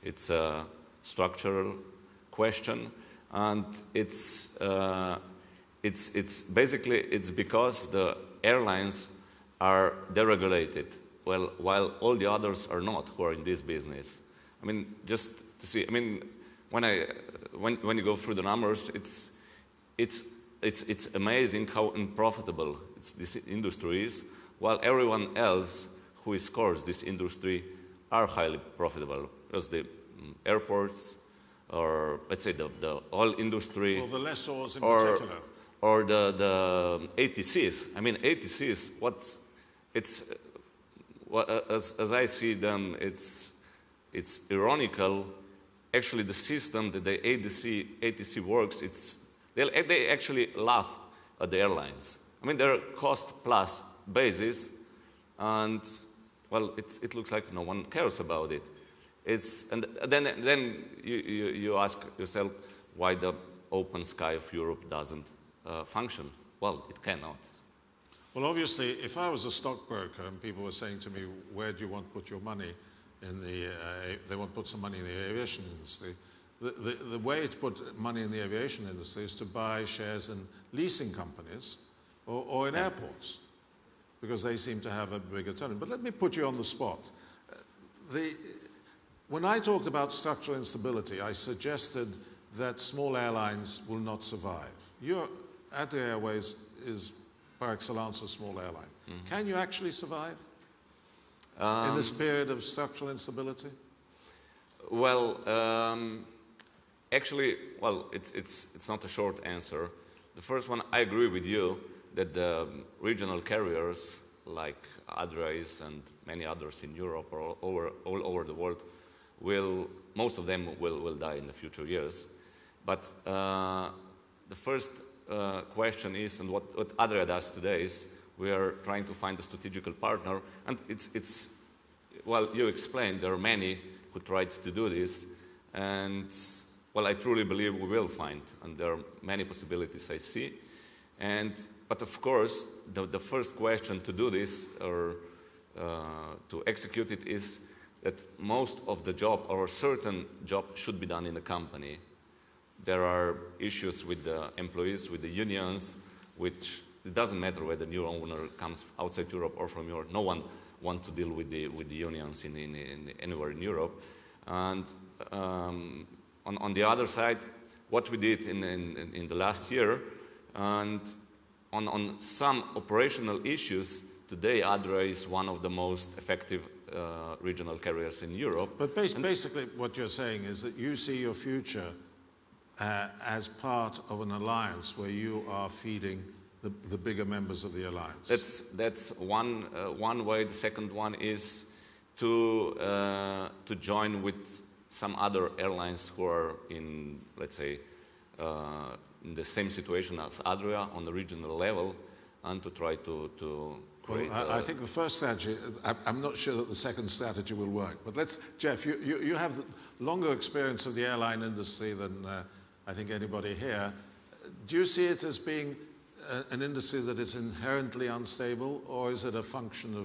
It's a structural question, and it's basically, it's because the airlines are deregulated, while all the others are not, who are in this business. I mean, just to see, I mean, when you go through the numbers, it's amazing how unprofitable this industry is, while everyone else who scores this industry are highly profitable, because the airports, or let's say the oil industry, Well, the lessors in particular. or the ATCs. I mean, ATCs, as I see them, it's ironical. Actually, the system that the ATC works, they actually laugh at the airlines. I mean, they're cost-plus basis, and well, it looks like no one cares about it. And then you ask yourself why the open sky of Europe doesn't function. Well, it cannot. Well, obviously, if I was a stockbroker and people were saying to me, where do you want to put your money in they want to put some money in the aviation industry, the way to put money in the aviation industry is to buy shares in leasing companies or in airports, because they seem to have a bigger turn. But let me put you on the spot. When I talked about structural instability, I suggested that small airlines will not survive. Adria Airways is par excellence a small airline. Mm-hmm. Can you actually survive in this period of structural instability? Well, actually, well, it's not a short answer. The first one, I agree with you that the regional carriers like Adria and many others in Europe or all over the world most of them will die in the future years. But the first question is, and what Adria does today is, we are trying to find a strategical partner, and well, you explained, there are many who tried to do this, and well, I truly believe we will find, and there are many possibilities I see. But of course, the first question to do this, or to execute it, is that most of the job, or a certain job, should be done in the company. There are issues with the employees, with the unions, which it doesn't matter whether the new owner comes outside Europe or from Europe. No one wants to deal with the unions anywhere in Europe. And on the other side, what we did in the last year, and on some operational issues, today Adria is one of the most effective regional carriers in Europe. But basically what you're saying is that you see your future as part of an alliance where you are feeding the bigger members of the alliance. That's one way. The second one is to join with some other airlines who are in, let's say, in the same situation as Adria on the regional level, and to try to create. Well, I think the first strategy, I'm not sure that the second strategy will work. But Jeff, you have longer experience of the airline industry than I think anybody here. Do you see it as being an industry that is inherently unstable, or is it a function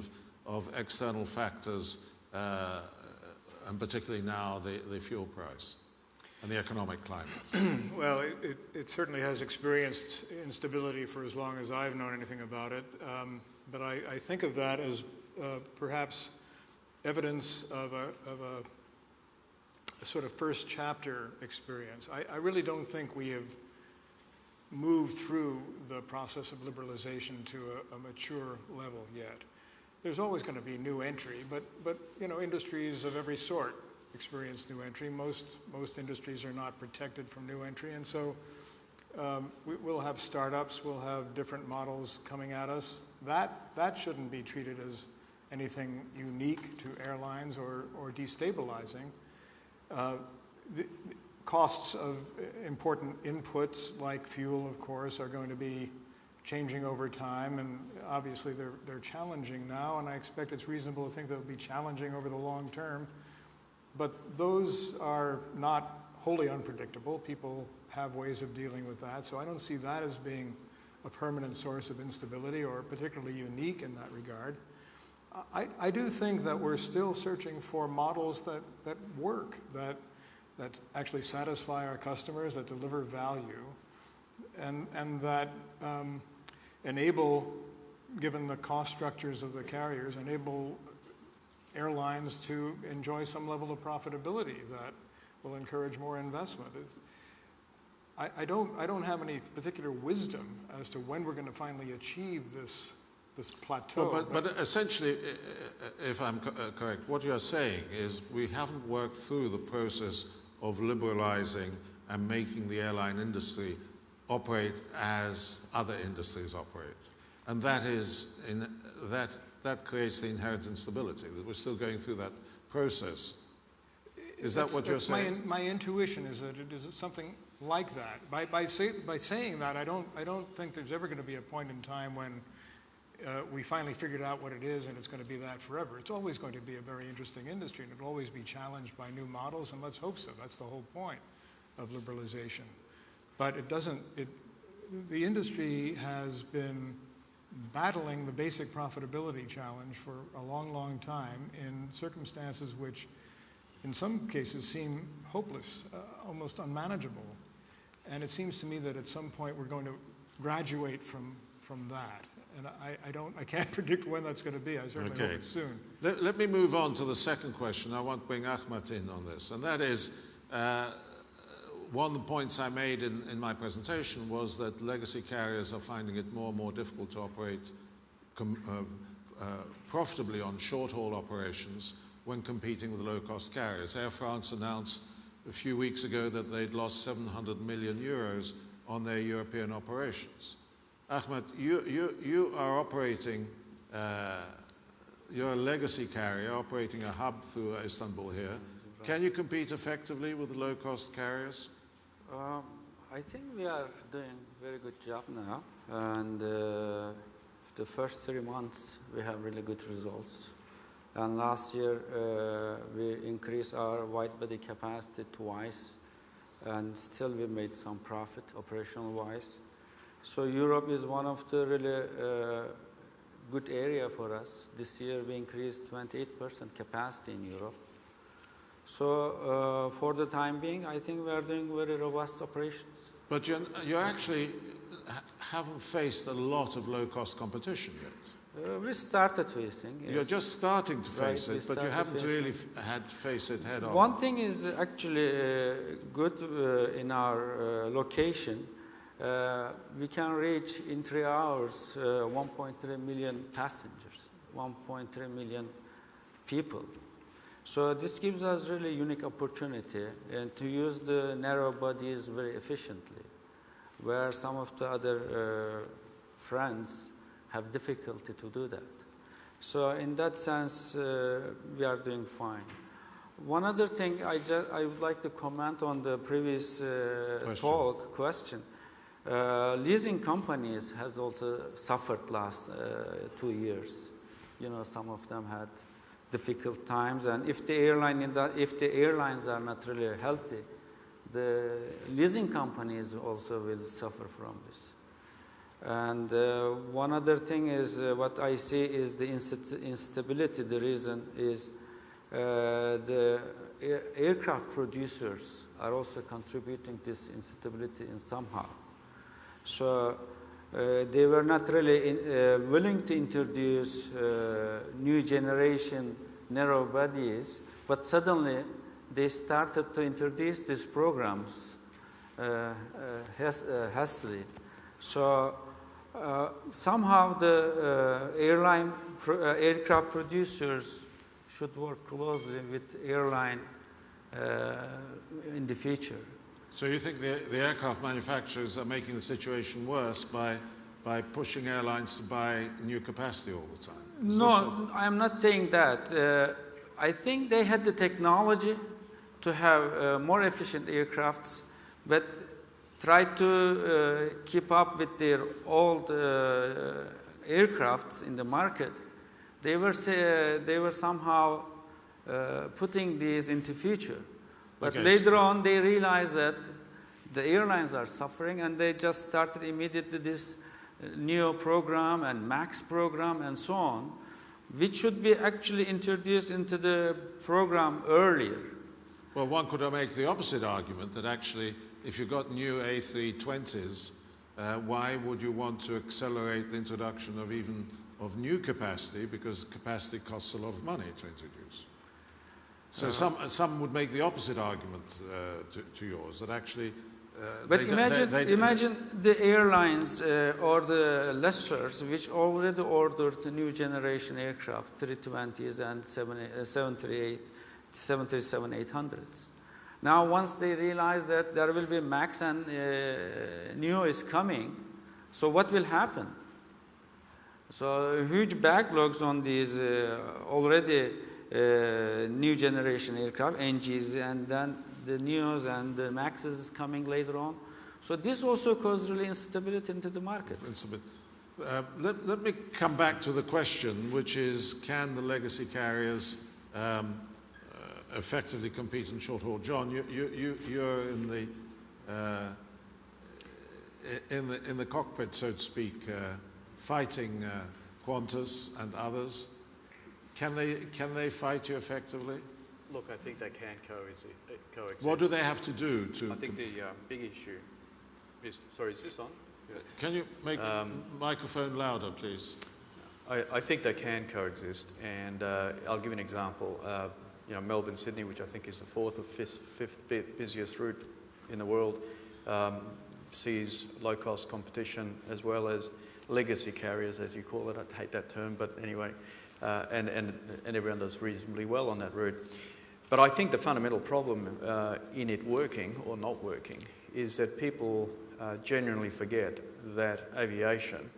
of external factors, and particularly now the fuel price and the economic climate? Well, it certainly has experienced instability for as long as I've known anything about it. But I think of that as perhaps evidence of a sort of first chapter experience. I really don't think we have moved through the process of liberalization to a mature level yet. There's always going to be new entry, but you know, industries of every sort experience new entry. Most industries are not protected from new entry, and so we'll have startups, we'll have different models coming at us. That shouldn't be treated as anything unique to airlines or destabilizing. The costs of important inputs like fuel, of course, are going to be changing over time, and obviously they're challenging now, and I expect it's reasonable to think they'll be challenging over the long term. But those are not wholly unpredictable. People have ways of dealing with that, so I don't see that as being a permanent source of instability or particularly unique in that regard. I do think that we're still searching for models that work, that actually satisfy our customers, that deliver value, and that enable, given the cost structures of the carriers, enable airlines to enjoy some level of profitability that will encourage more investment. I don't have any particular wisdom as to when we're going to finally achieve this plateau. Well, but essentially, if I'm correct, what you're saying is we haven't worked through the process of liberalizing and making the airline industry operate as other industries operate. And that is, that creates the inherent instability, that we're still going through that process. Is that what you're saying? My intuition is that it is something like that. By saying that, I don't think there's ever going to be a point in time when we finally figured out what it is and it's going to be that forever. It's always going to be a very interesting industry, and it'll always be challenged by new models, and let's hope so. That's the whole point of liberalization. But the industry has been battling the basic profitability challenge for a long, long time in circumstances which in some cases seem hopeless, almost unmanageable. And it seems to me that at some point we're going to graduate from that. And I can't predict when that's going to be. I certainly hope it's soon. Let me move on to the second question. I want to bring Ahmed in on this. And that is, one of the points I made in my presentation was that legacy carriers are finding it more and more difficult to operate profitably on short-haul operations when competing with low-cost carriers. Air France announced a few weeks ago that they'd lost 700 million euros on their European operations. Ahmed, you are operating, you're a legacy carrier operating a hub through Istanbul here. Can you compete effectively with the low-cost carriers? I think we are doing a very good job now, and the first 3 months we have really good results. And last year we increased our wide-body capacity twice, and still we made some profit operational-wise. So Europe is one of the really good area for us. This year we increased 28% capacity in Europe. So for the time being, I think we are doing very robust operations. But you actually haven't faced a lot of low-cost competition yet. We started facing. Yes. You're just starting to face it, but you haven't really had to face it head on. One thing is actually good in our location. We can reach in 3 hours 1.3 million passengers, 1.3 million people. So this gives us really unique opportunity and to use the narrow bodies very efficiently, where some of the other friends have difficulty to do that. So in that sense, we are doing fine. One other thing I would like to comment on the previous question. Leasing companies has also suffered last 2 years. You know, some of them had difficult times, and if the airlines are not really healthy, the leasing companies also will suffer from this. And one other thing is what I see is the instability. The reason is the aircraft producers are also contributing this instability in somehow. So they were not really willing to introduce new generation narrow bodies, but suddenly they started to introduce these programs hastily. So somehow the aircraft producers should work closely with airline in the future. So you think the aircraft manufacturers are making the situation worse by pushing airlines to buy new capacity all the time? No, I'm not saying that. I think they had the technology to have more efficient aircrafts, but try to keep up with their old aircrafts in the market. They were somehow putting these into future. But Okay, later on, they realized that the airlines are suffering, and they just started immediately this NEO program and MAX program and so on, which should be actually introduced into the program earlier. Well, one could make the opposite argument that actually, if you've got new A320s, why would you want to accelerate the introduction of new capacity, because capacity costs a lot of money to introduce? So some would make the opposite argument to yours, that actually... But imagine the airlines or the lessors which already ordered the new generation aircraft, 320s and 737-800s. Now, once they realize that there will be MAX and NEO is coming, so what will happen? So huge backlogs on these already new generation aircraft, NGs, and then the NEOs and the MAXes is coming later on. So this also causes really instability into the market. Let me come back to the question, which is, can the legacy carriers effectively compete in short haul? John, you're in the cockpit, so to speak, fighting Qantas and others. Can they fight you effectively? Look, I think they can coexist. What do they have to do to... I think the big issue is... Sorry, is this on? Yeah. Can you make microphone louder, please? I think they can coexist, and I'll give you an example. Melbourne, Sydney, which I think is the fourth or fifth busiest route in the world, sees low-cost competition as well as legacy carriers, as you call it. I hate that term, but anyway, and everyone does reasonably well on that route. But I think the fundamental problem in it working or not working is that people genuinely forget that aviation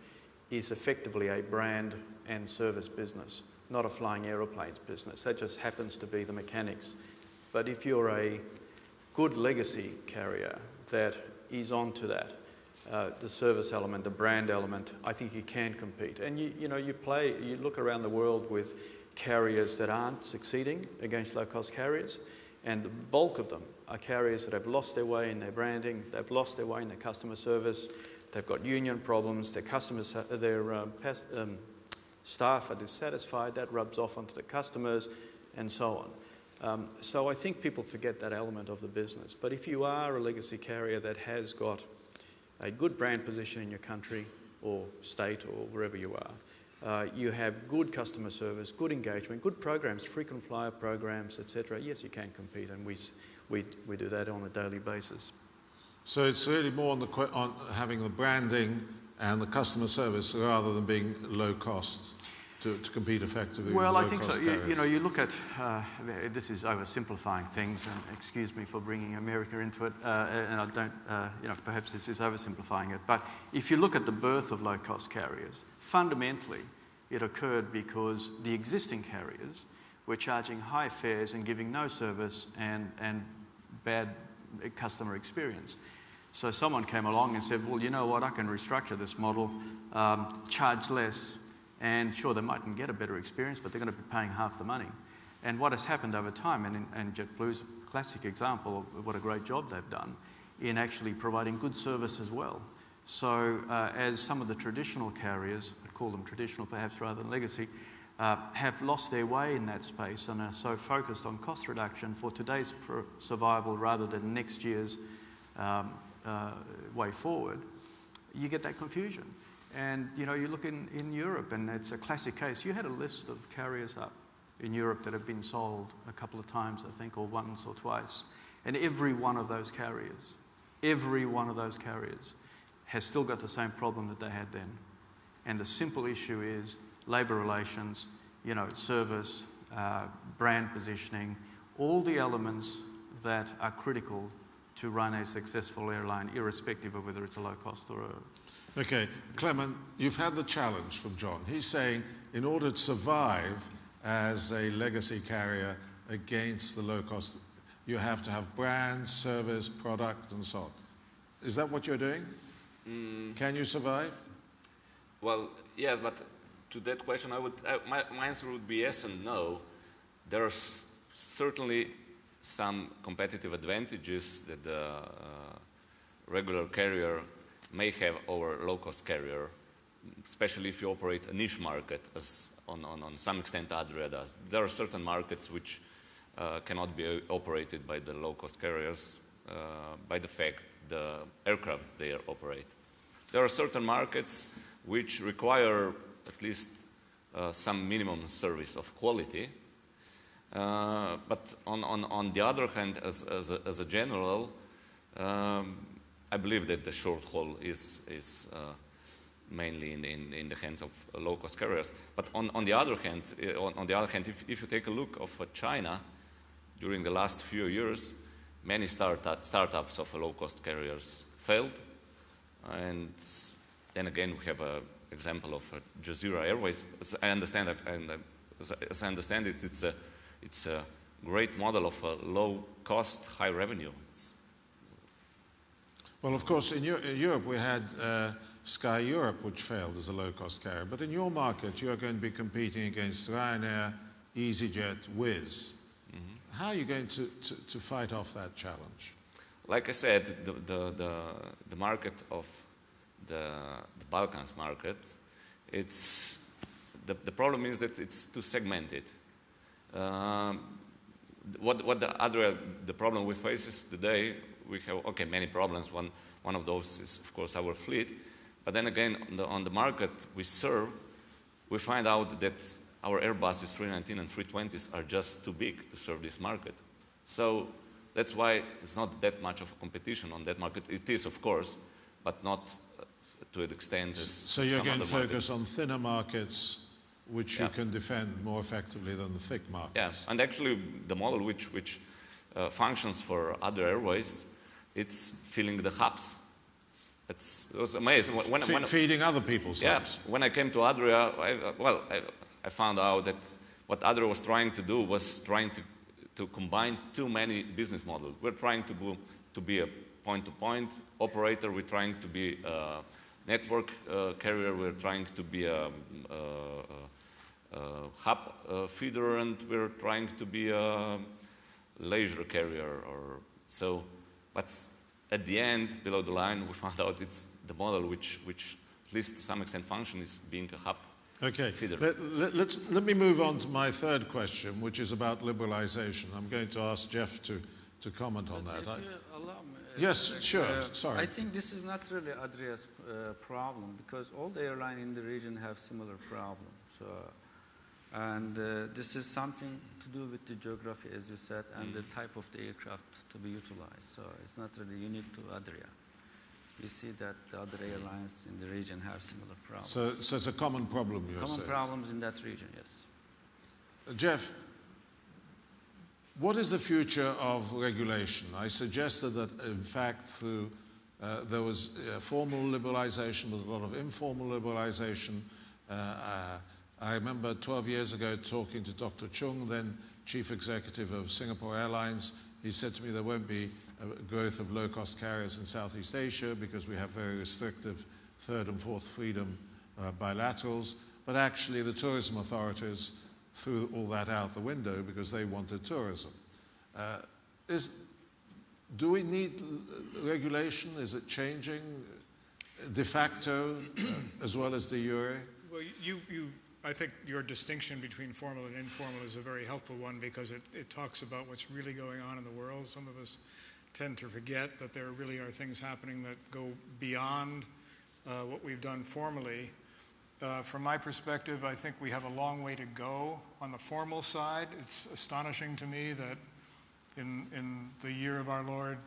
is effectively a brand and service business, not a flying aeroplanes business. That just happens to be the mechanics. But if you're a good legacy carrier that is onto that, the service element, the brand element, I think you can compete. And you look around the world with carriers that aren't succeeding against low-cost carriers, and the bulk of them are carriers that have lost their way in their branding, they've lost their way in their customer service, they've got union problems, their customers, staff are dissatisfied, that rubs off onto the customers, and so on. So I think people forget that element of the business. But if you are a legacy carrier that has got a good brand position in your country or state or wherever you are, you have good customer service, good engagement, good programs, frequent flyer programs, etc. Yes, you can compete, and we do that on a daily basis. So it's really more on having the branding and the customer service rather than being low cost to compete effectively. Well, with I think so. carriers. You look at this is oversimplifying things, and excuse me for bringing America into it, and I don't, perhaps this is oversimplifying it. But if you look at the birth of low-cost carriers, fundamentally, it occurred because the existing carriers were charging high fares and giving no service and bad customer experience. So someone came along and said, well, you know what, I can restructure this model, charge less, and sure, they mightn't get a better experience, but they're going to be paying half the money. And what has happened over time, and JetBlue's a classic example of what a great job they've done in actually providing good service as well. So as some of the traditional carriers, I'd call them traditional perhaps rather than legacy, have lost their way in that space and are so focused on cost reduction for today's survival rather than next year's way forward, you get that confusion. And you look in Europe, and it's a classic case. You had a list of carriers up in Europe that have been sold a couple of times, I think, or once or twice. And every one of those carriers has still got the same problem that they had then. And the simple issue is labour relations, service, brand positioning, all the elements that are critical to run a successful airline, irrespective of whether it's a low cost or a... Okay, Clement, you've had the challenge from John. He's saying in order to survive as a legacy carrier against the low-cost you have to have brand, service, product, and so on. Is that what you're doing? Can you survive? Well, yes, but to that question, my answer would be yes and no. There are certainly some competitive advantages that the regular carrier may have over low-cost carrier, especially if you operate a niche market, as on some extent Adria does. There are certain markets which cannot be operated by the low-cost carriers by the fact the aircraft they operate. There are certain markets which require at least some minimum service of quality. But on the other hand, as a general, I believe that the short haul is mainly in the hands of low-cost carriers. But on the other hand, if you take a look of China, during the last few years, many startups of low-cost carriers failed, and then again we have an example of Jazeera Airways. As I understand it, it's a great model of a low-cost, high revenue. Well, of course, in Europe we had Sky Europe, which failed as a low-cost carrier. But in your market, you're going to be competing against Ryanair, EasyJet, Wizz. How are you going to fight off that challenge? Like I said, the market of the Balkans market, the problem is that it's too segmented. The problem we face is today, we have many problems. One of those is of course our fleet, but then again on the market we serve, we find out that our Airbuses 319 and 320s are just too big to serve this market. So that's why it's not that much of a competition on that market. It is, of course, but not to an extent as so you're some going to other focus markets. on thinner markets which you can defend more effectively than the thick markets. Yes, and actually the model which functions for other airways, it's filling the hubs. It was amazing. Feeding other people's hubs. When I came to Adria, I found out that what Adria was trying to do was trying to combine too many business models. We're trying to be a point-to-point operator. We're trying to be a network carrier. We're trying to be a hub feeder, and we're trying to be a leisure carrier. But at the end, below the line, we found out it's the model which at least to some extent function is being a hub. Okay, feeder. let me move on to my third question, which is about liberalization. I'm going to ask Jeff to comment on that. If you allow me, Yes, sure, sorry. I think this is not really Adria's problem, because all the airlines in the region have similar problems. And this is something to do with the geography, as you said, and the type of the aircraft to be utilized. So it's not really unique to Adria. We see that the other airlines in the region have similar problems. So it's a common problem, you're saying? Common problems in that region, yes. Jeff, what is the future of regulation? I suggested that, in fact, there was formal liberalization, but a lot of informal liberalization. I remember 12 years ago talking to Dr. Chung, then chief executive of Singapore Airlines. He said to me there won't be a growth of low-cost carriers in Southeast Asia because we have very restrictive third and fourth freedom bilaterals. But actually the tourism authorities threw all that out the window because they wanted tourism. Do we need regulation? Is it changing de facto as well as de jure? Well, I think your distinction between formal and informal is a very helpful one, because it talks about what's really going on in the world. Some of us tend to forget that there really are things happening that go beyond what we've done formally. From my perspective, I think we have a long way to go on the formal side. It's astonishing to me that in the year of our Lord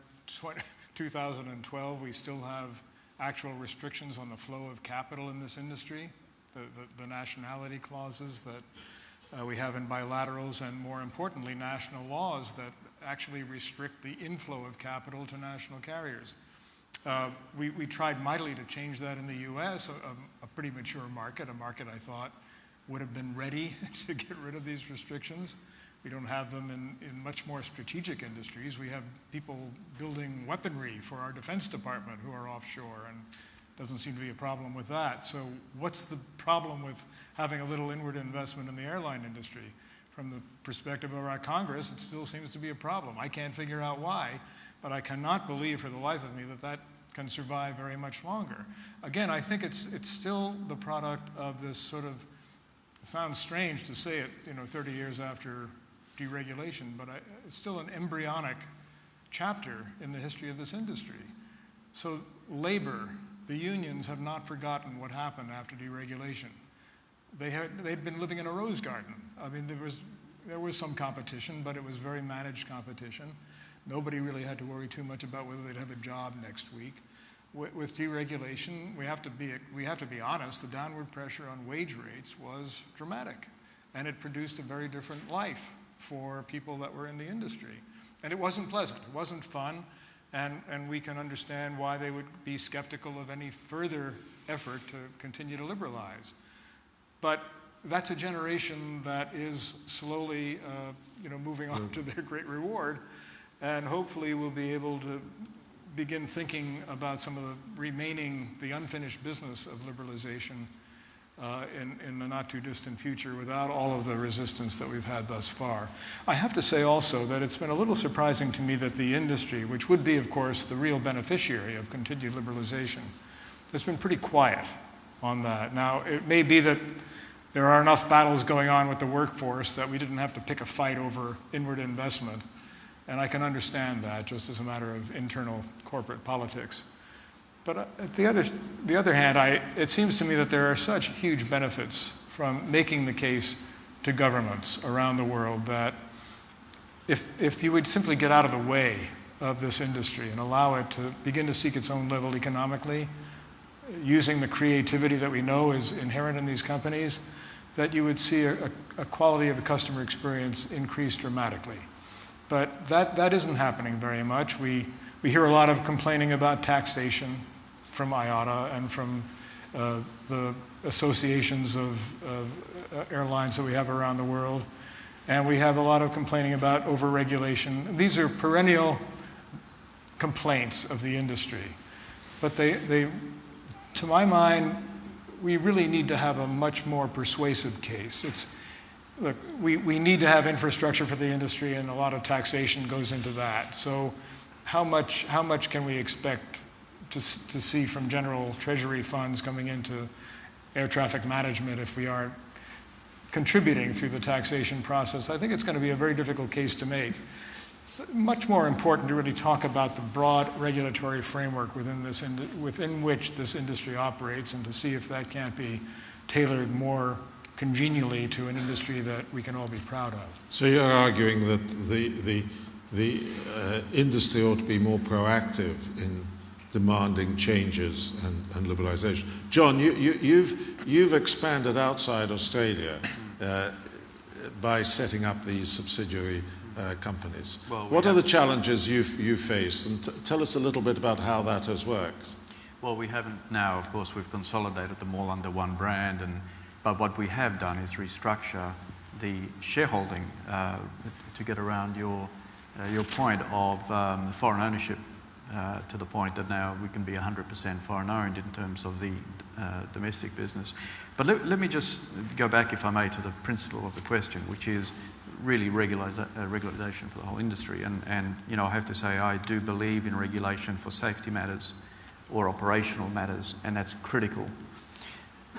2012, we still have actual restrictions on the flow of capital in this industry. The nationality clauses that we have in bilaterals, and more importantly, national laws that actually restrict the inflow of capital to national carriers. We tried mightily to change that in the US, a pretty mature market, a market I thought would have been ready to get rid of these restrictions. We don't have them in much more strategic industries. We have people building weaponry for our Defense Department who are offshore, and doesn't seem to be a problem with that. So what's the problem with having a little inward investment in the airline industry? From the perspective of our Congress, it still seems to be a problem. I can't figure out why, but I cannot believe for the life of me that that can survive very much longer. Again, I think it's still the product of this sort of, it sounds strange to say it, 30 years after deregulation, but it's still an embryonic chapter in the history of this industry. So labor, the unions have not forgotten what happened after deregulation. They'd been living in a rose garden. I mean, there was some competition, but it was very managed competition. Nobody really had to worry too much about whether they'd have a job next week. With deregulation, we have to be honest, the downward pressure on wage rates was dramatic, and it produced a very different life for people that were in the industry. And it wasn't pleasant, it wasn't fun, and we can understand why they would be skeptical of any further effort to continue to liberalize. But that's a generation that is slowly moving on to their great reward, and hopefully we'll be able to begin thinking about some of the unfinished business of liberalization in the not too distant future without all of the resistance that we've had thus far. I have to say also that it's been a little surprising to me that the industry, which would be of course the real beneficiary of continued liberalization, has been pretty quiet on that. Now it may be that there are enough battles going on with the workforce that we didn't have to pick a fight over inward investment, and I can understand that just as a matter of internal corporate politics. But at the other hand, it seems to me that there are such huge benefits from making the case to governments around the world that if you would simply get out of the way of this industry and allow it to begin to seek its own level economically, using the creativity that we know is inherent in these companies, that you would see a quality of the customer experience increase dramatically. But that isn't happening very much. We hear a lot of complaining about taxation from IATA and from the associations of airlines that we have around the world. And we have a lot of complaining about overregulation. These are perennial complaints of the industry. But they to my mind, we really need to have a much more persuasive case. Look, we need to have infrastructure for the industry, and a lot of taxation goes into that. So how much can we expect to see from general treasury funds coming into air traffic management if we aren't contributing through the taxation process? I think it's going to be a very difficult case to make. Much more important to really talk about the broad regulatory framework within which this industry operates, and to see if that can't be tailored more congenially to an industry that we can all be proud of. So you're arguing that the industry ought to be more proactive in demanding changes and liberalisation. John, you've expanded outside Australia by setting up these subsidiary companies. Well, what are the challenges you've faced? And tell us a little bit about how that has worked. Well, we haven't now, of course, we've consolidated them all under one brand, but what we have done is restructure the shareholding to get around your point of foreign ownership to the point that now we can be 100% foreign owned in terms of the domestic business. But let me just go back, if I may, to the principle of the question, which is really regulation for the whole industry. And I have to say I do believe in regulation for safety matters or operational matters, and that's critical.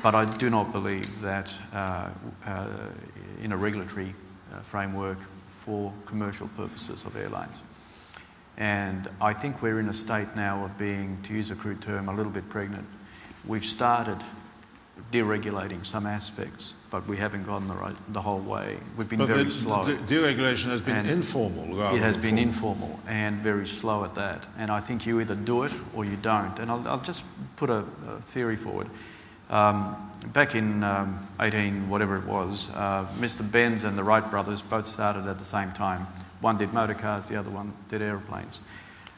But I do not believe that in a regulatory framework for commercial purposes of airlines. And I think we're in a state now of being, to use a crude term, a little bit pregnant. We've started deregulating some aspects, but we haven't gone the whole way. We've been very slow. The deregulation has been informal rather It has than been formal. informal and very slow at that. And I think you either do it or you don't. And I'll just put a theory forward. Back in 18, whatever it was, Mr. Benz and the Wright brothers both started at the same time. One did motor cars, the other one did aeroplanes.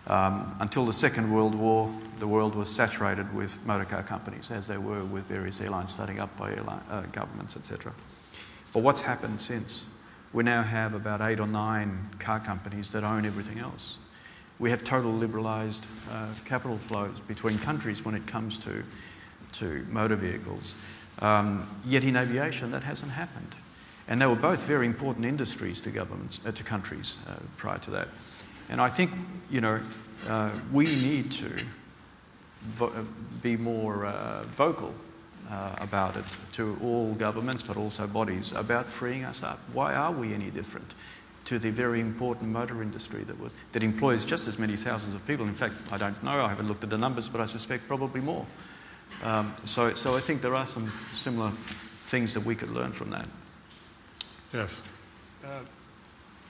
Until the Second World War, the world was saturated with motor car companies, as they were with various airlines starting up by governments, etc. But what's happened since? we now have about 8 or 9 car companies that own everything else. We have total liberalised capital flows between countries when it comes to motor vehicles. Yet in aviation, that hasn't happened. And they were both very important industries to governments, to countries prior to that. And I think, we need to be more vocal about it to all governments, but also bodies, about freeing us up. Why are we any different to the very important motor industry that employs just as many thousands of people? In fact, I don't know, I haven't looked at the numbers, but I suspect probably more. So I think there are some similar things that we could learn from that. Jeff.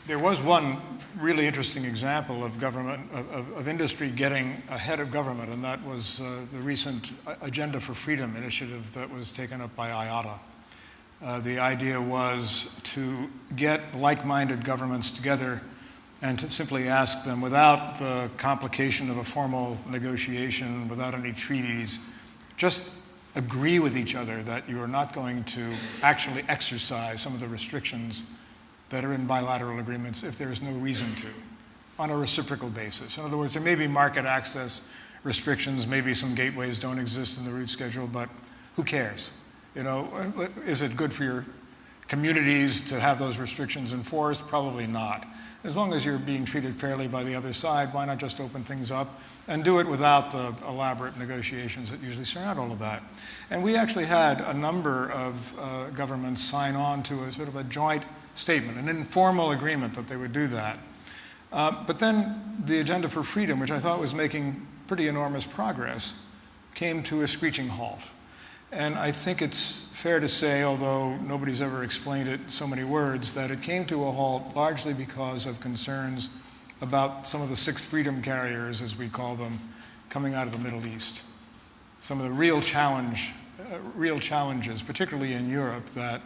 There was one really interesting example of government, of industry getting ahead of government, and that was the recent Agenda for Freedom initiative that was taken up by IATA. The idea was to get like-minded governments together and to simply ask them, without the complication of a formal negotiation, without any treaties, just agree with each other that you are not going to actually exercise some of the restrictions that are in bilateral agreements if there is no reason to, on a reciprocal basis. In other words, there may be market access restrictions, maybe some gateways don't exist in the route schedule, but who cares? Is it good for your communities to have those restrictions enforced? Probably not. As long as you're being treated fairly by the other side, why not just open things up and do it without the elaborate negotiations that usually surround all of that? And we actually had a number of governments sign on to a sort of a joint statement, an informal agreement that they would do that. But then the Agenda for Freedom, which I thought was making pretty enormous progress, came to a screeching halt. And I think it's fair to say, although nobody's ever explained it in so many words, that it came to a halt largely because of concerns about some of the sixth freedom carriers, as we call them, coming out of the Middle East. Some of the real challenges, particularly in Europe, that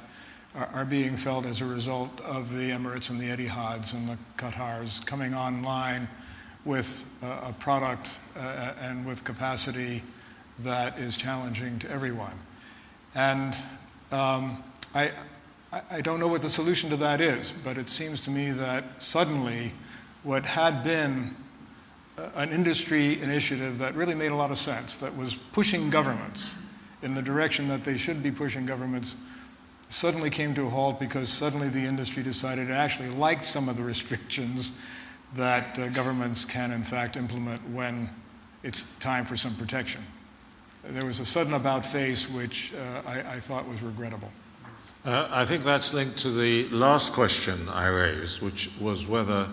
are being felt as a result of the Emirates and the Etihads and the Qatars coming online with a product and with capacity that is challenging to everyone. And I don't know what the solution to that is, but it seems to me that suddenly what had been an industry initiative that really made a lot of sense, that was pushing governments in the direction that they should be pushing governments, suddenly came to a halt because suddenly the industry decided it actually liked some of the restrictions that governments can in fact implement when it's time for some protection. There was a sudden about-face which I thought was regrettable. I think that's linked to the last question I raised, which was whether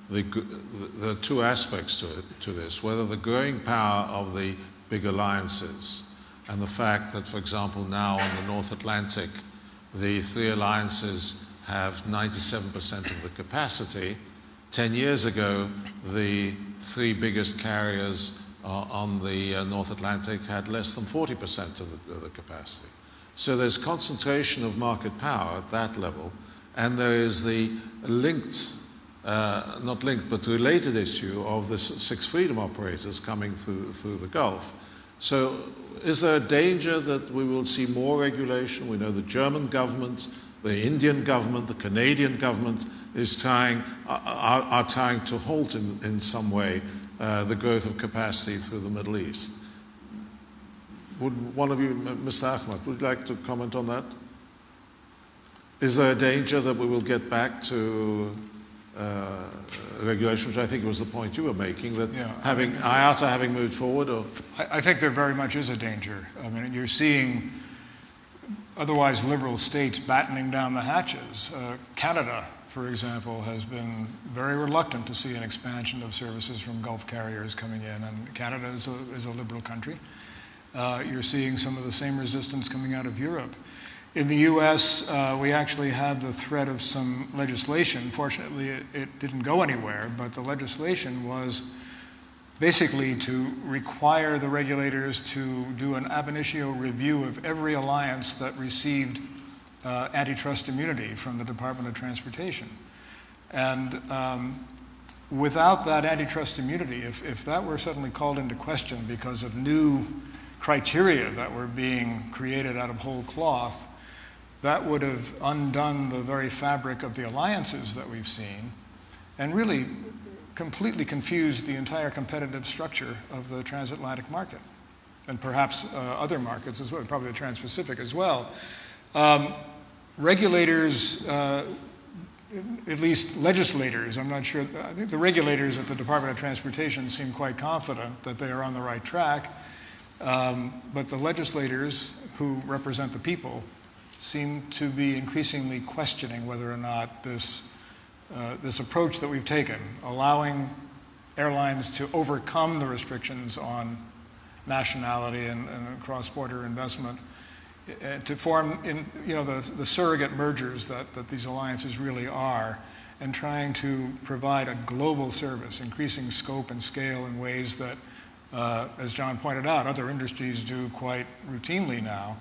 the two aspects to this, whether the growing power of the big alliances and the fact that, for example, now on the North Atlantic, the three alliances have 97% of the capacity. 10 years ago, the three biggest carriers on the North Atlantic had less than 40% of the capacity. So there's concentration of market power at that level, and there is the linked, not linked, but related issue of the six freedom operators coming through the Gulf. So is there a danger that we will see more regulation? We know the German government, the Indian government, the Canadian government are trying to halt in some way the growth of capacity through the Middle East. Would one of you, Mr. Ahmed, would you like to comment on that? Is there a danger that we will get back to regulation, which I think was the point you were making, that IATA having moved forward? Or? I think there very much is a danger. I mean, you're seeing otherwise liberal states battening down the hatches. Canada, for example, has been very reluctant to see an expansion of services from Gulf carriers coming in, and Canada is a liberal country. You're seeing some of the same resistance coming out of Europe. In the US, we actually had the threat of some legislation. Fortunately, it didn't go anywhere, but the legislation was basically to require the regulators to do an ab initio review of every alliance that received antitrust immunity from the Department of Transportation. And without that antitrust immunity, if that were suddenly called into question because of new criteria that were being created out of whole cloth, that would have undone the very fabric of the alliances that we've seen and really completely confused the entire competitive structure of the transatlantic market and perhaps other markets as well, probably the Trans-Pacific as well. Regulators, at least legislators, I'm not sure, I think the regulators at the Department of Transportation seem quite confident that they are on the right track, but the legislators who represent the people seem to be increasingly questioning whether or not this approach that we've taken, allowing airlines to overcome the restrictions on nationality and cross-border investment, to form the surrogate mergers that these alliances really are, and trying to provide a global service, increasing scope and scale in ways that, as John pointed out, other industries do quite routinely now,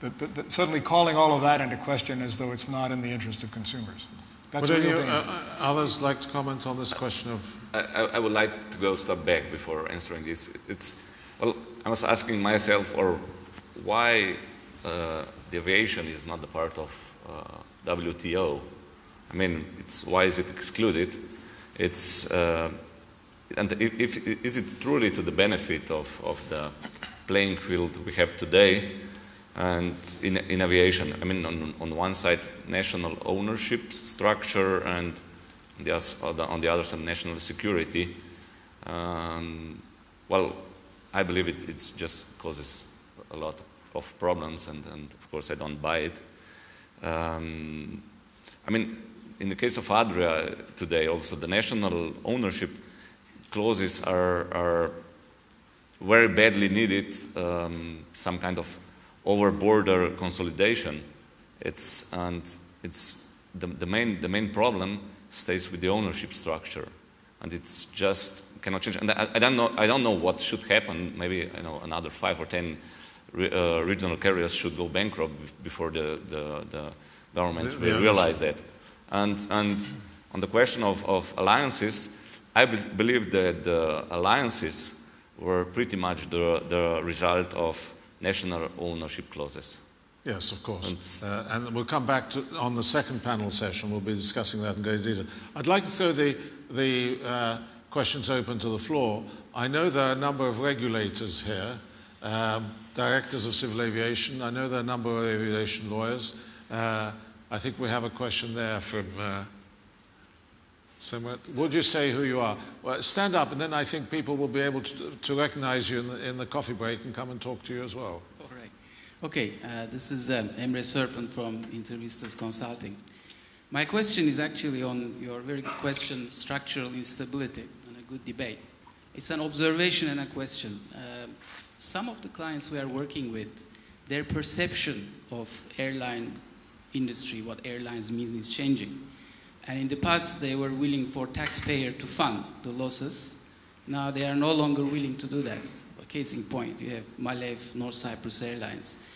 that suddenly calling all of that into question as though it's not in the interest of consumers. That's Would any others like to comment on this question of... I would like to go a step back before answering this. Well, I was asking myself, or why the aviation is not the part of WTO. I mean, why is it excluded? Is it truly to the benefit of the playing field we have today and in aviation? I mean, on one side, national ownership structure, and on the other side, national security. Well, I believe it just causes a lot of problems, and of course I don't buy it. I mean, in the case of Adria today, also the national ownership clauses are very badly needed. Some kind of over-border consolidation. The main problem stays with the ownership structure, and it's just cannot change. And I don't know what should happen. Maybe another 5 or 10 regional carriers should go bankrupt before the governments will realize that. And on the question of alliances, I believe that the alliances were pretty much the result of national ownership clauses. Yes, of course. And we'll come back to, on the second panel session, we'll be discussing that in great detail. I'd like to throw the questions open to the floor. I know there are a number of regulators here, directors of civil aviation. I know there are a number of aviation lawyers. I think we have a question there from somewhere. Would you say who you are? Well, stand up, and then I think people will be able to recognize you in the coffee break and come and talk to you as well. All right. Okay, this is Emre Serpent from Intervistas Consulting. My question is actually on your very good question, structural instability, and a good debate. It's an observation and a question. Some of the clients we are working with, their perception of airline industry, what airlines mean, is changing. And in the past, they were willing for taxpayer to fund the losses. Now they are no longer willing to do that. A case in point, you have Malev, North Cyprus Airlines.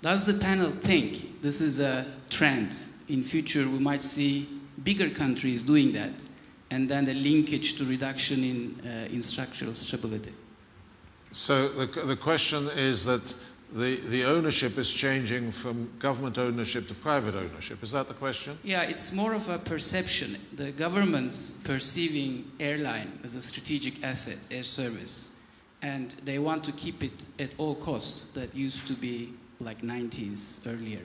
Does the panel think this is a trend? In future, we might see bigger countries doing that, and then the linkage to reduction in structural stability. So the question is that the ownership is changing from government ownership to private ownership. Is that the question? Yeah, it's more of a perception. The government's perceiving airline as a strategic asset, air service, and they want to keep it at all costs. That used to be like 90s earlier.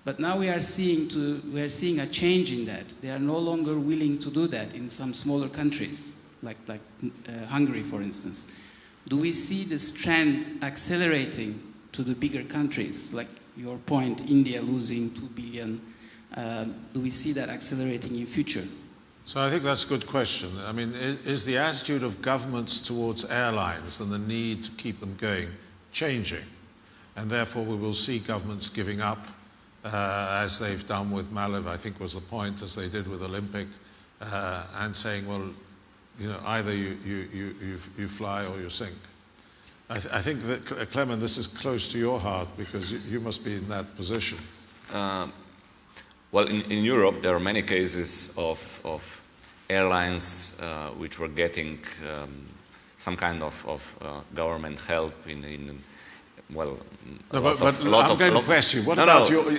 But now we are seeing a change in that. They are no longer willing to do that in some smaller countries, like Hungary, for instance. Do we see this trend accelerating to the bigger countries, like your point, India losing 2 billion? Do we see that accelerating in future? So I think that's a good question. I mean, is the attitude of governments towards airlines and the need to keep them going changing? And therefore we will see governments giving up, as they've done with Malev, I think was the point, as they did with Olympic, and saying, well, either you fly or you sink. I think that, Clement, this is close to your heart because you must be in that position. Well, in Europe, there are many cases of airlines which were getting some kind of government help in well, No, I'm going to press you. What No, about no.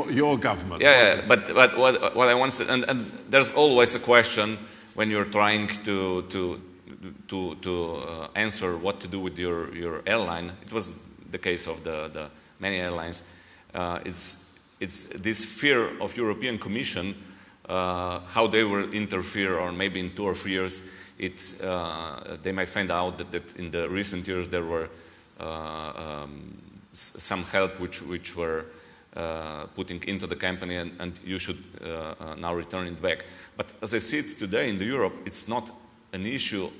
your government? Yeah, but what I want to say, and there's always a question when you're trying to answer what to do with your airline. It was the case of the many airlines. It's this fear of European Commission, how they will interfere, or maybe in 2 or 3 years, they might find out that in the recent years there were some help which were putting into the company, and you should now return it back. But as I see it today in Europe, it's not an issue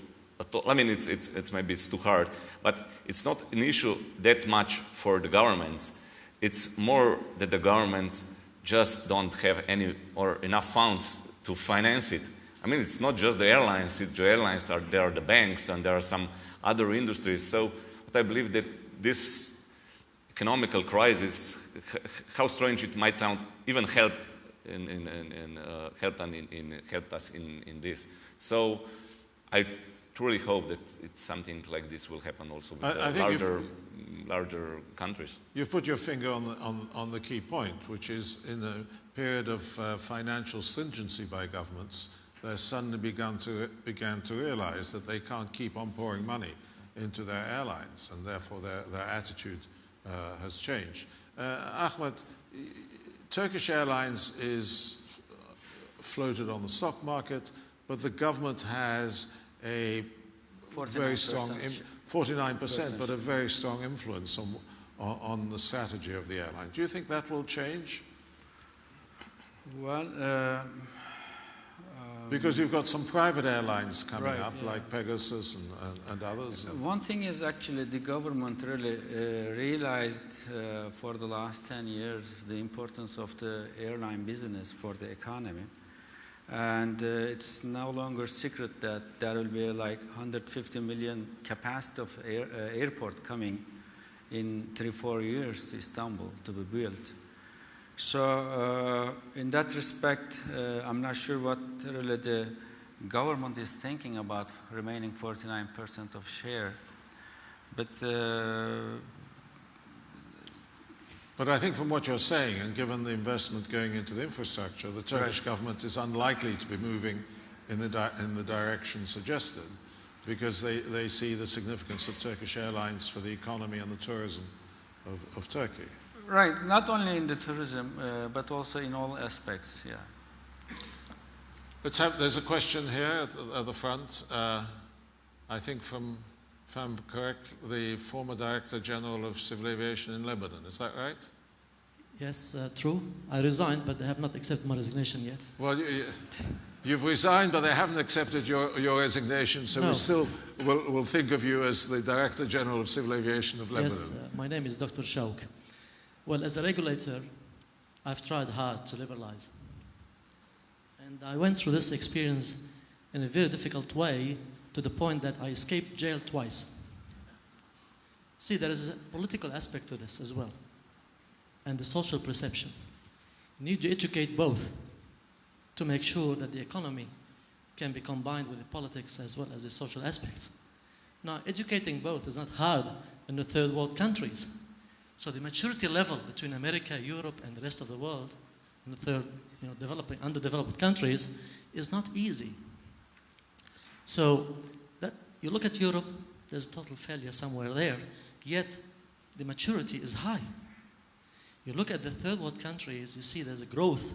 at all. I mean, it's maybe it's too hard, but it's not an issue that much for the governments. It's more that the governments just don't have any or enough funds to finance it. I mean, it's not just the airlines. The airlines there are the banks, and there are some other industries. So, but I believe that this economical crisis, how strange it might sound, even helped us in this. So, I truly hope that something like this will happen also with larger countries. You've put your finger on the key point, which is in a period of financial stringency by governments, they suddenly began to realize that they can't keep on pouring money into their airlines, and therefore their attitude has changed. Ahmed, Turkish Airlines is floated on the stock market, but the government has a very strong 49%, but a very strong influence on the strategy of the airline. Do you think that will change? Well, because you've got some private airlines coming right, up, yeah. like Pegasus and others. One thing is actually the government really realized for the last 10 years the importance of the airline business for the economy. And it's no longer secret that there will be like 150 million capacity of airport coming in 3-4 years to Istanbul to be built. So in that respect, I'm not sure what really the government is thinking about remaining 49% of share. But I think from what you're saying, and given the investment going into the infrastructure, the Turkish government is unlikely to be moving in the direction suggested, because they see the significance of Turkish Airlines for the economy and the tourism of Turkey. Right, not only in the tourism, but also in all aspects, yeah. There's a question here at the front, I think from, if I'm correct, the former Director General of Civil Aviation in Lebanon. Is that right? Yes, true. I resigned, but they have not accepted my resignation yet. Well, you've resigned, but they haven't accepted your resignation, so no. we still will think of you as the Director General of Civil Aviation of Lebanon. Yes, my name is Dr. Shauk. Well, as a regulator, I've tried hard to liberalize. And I went through this experience in a very difficult way, to the point that I escaped jail twice. See, there is a political aspect to this as well, and the social perception. You need to educate both to make sure that the economy can be combined with the politics as well as the social aspects. Now, educating both is not hard in the third world countries. So the maturity level between America, Europe, and the rest of the world, in the third, underdeveloped countries, is not easy. So that you look at Europe, there's total failure somewhere there, yet the maturity is high. You look at the third world countries, you see there's a growth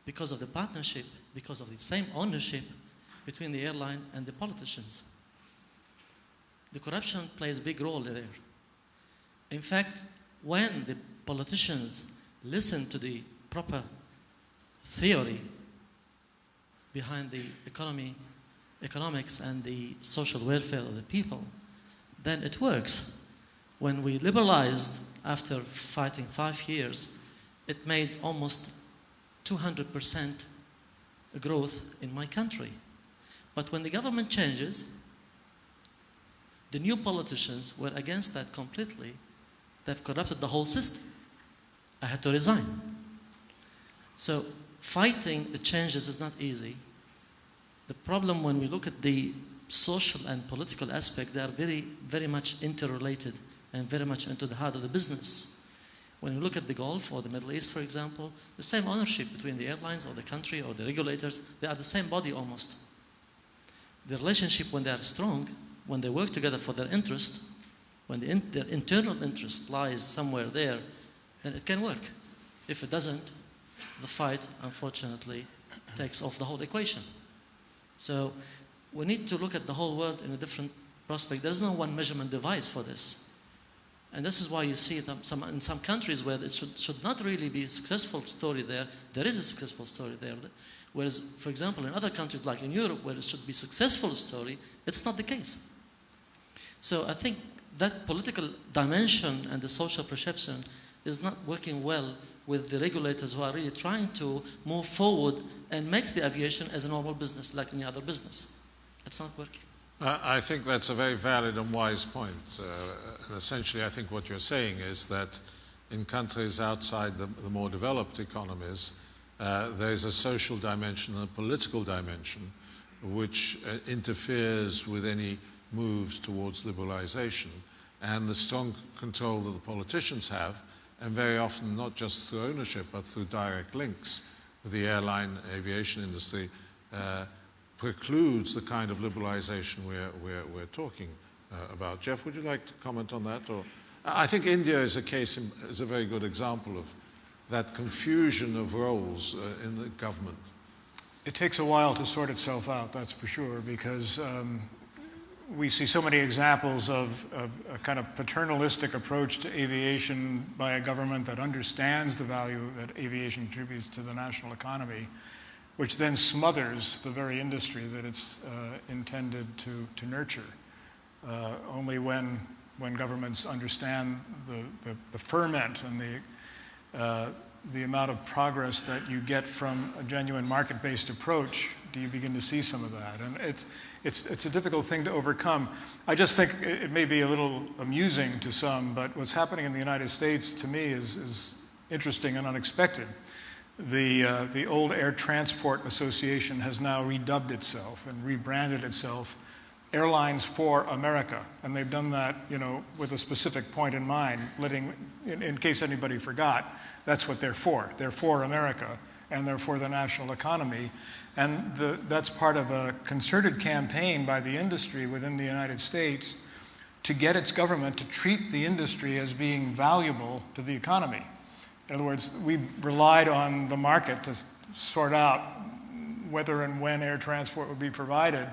because of the partnership, because of the same ownership between the airline and the politicians. The corruption plays a big role there. In fact, when the politicians listen to the proper theory behind the economics and the social welfare of the people, then it works. When we liberalized after fighting 5 years, it made almost 200% growth in my country. But when the government changes, the new politicians were against that completely. They've corrupted the whole system. I had to resign. So fighting the changes is not easy. The problem when we look at the social and political aspect, they are very, very much interrelated and very much into the heart of the business. When you look at the Gulf or the Middle East, for example, the same ownership between the airlines or the country or the regulators, they are the same body almost. The relationship, when they are strong, when they work together for their interest, when their internal interest lies somewhere there, then it can work. If it doesn't, the fight, unfortunately, takes off the whole equation. So we need to look at the whole world in a different prospect. There's no one measurement device for this. And this is why you see in some countries where it should not really be a successful story there is a successful story there. Whereas, for example, in other countries like in Europe where it should be a successful story, it's not the case. So I think that political dimension and the social perception is not working well with the regulators who are really trying to move forward and make the aviation as a normal business like any other business. It's not working. I think that's a very valid and wise point. And essentially, I think what you're saying is that in countries outside the more developed economies, there's a social dimension and a political dimension which interferes with any moves towards liberalization. And the strong control that the politicians have, and very often not just through ownership, but through direct links with the airline aviation industry, precludes the kind of liberalization we're talking about. Jeff, would you like to comment on that? Or I think India is a very good example of that confusion of roles in the government. It takes a while to sort itself out, that's for sure, because we see so many examples of a kind of paternalistic approach to aviation by a government that understands the value that aviation contributes to the national economy, which then smothers the very industry that it's intended to nurture. Only when governments understand the ferment and the amount of progress that you get from a genuine market-based approach do you begin to see some of that. And it's a difficult thing to overcome. I just think it may be a little amusing to some, but what's happening in the United States to me is interesting and unexpected. The old Air Transport Association has now redubbed itself and rebranded itself Airlines for America, and they've done that, with a specific point in mind, in case anybody forgot, that's what they're for. They're for America, and they're for the national economy, and that's part of a concerted campaign by the industry within the United States to get its government to treat the industry as being valuable to the economy. In other words, we relied on the market to sort out whether and when air transport would be provided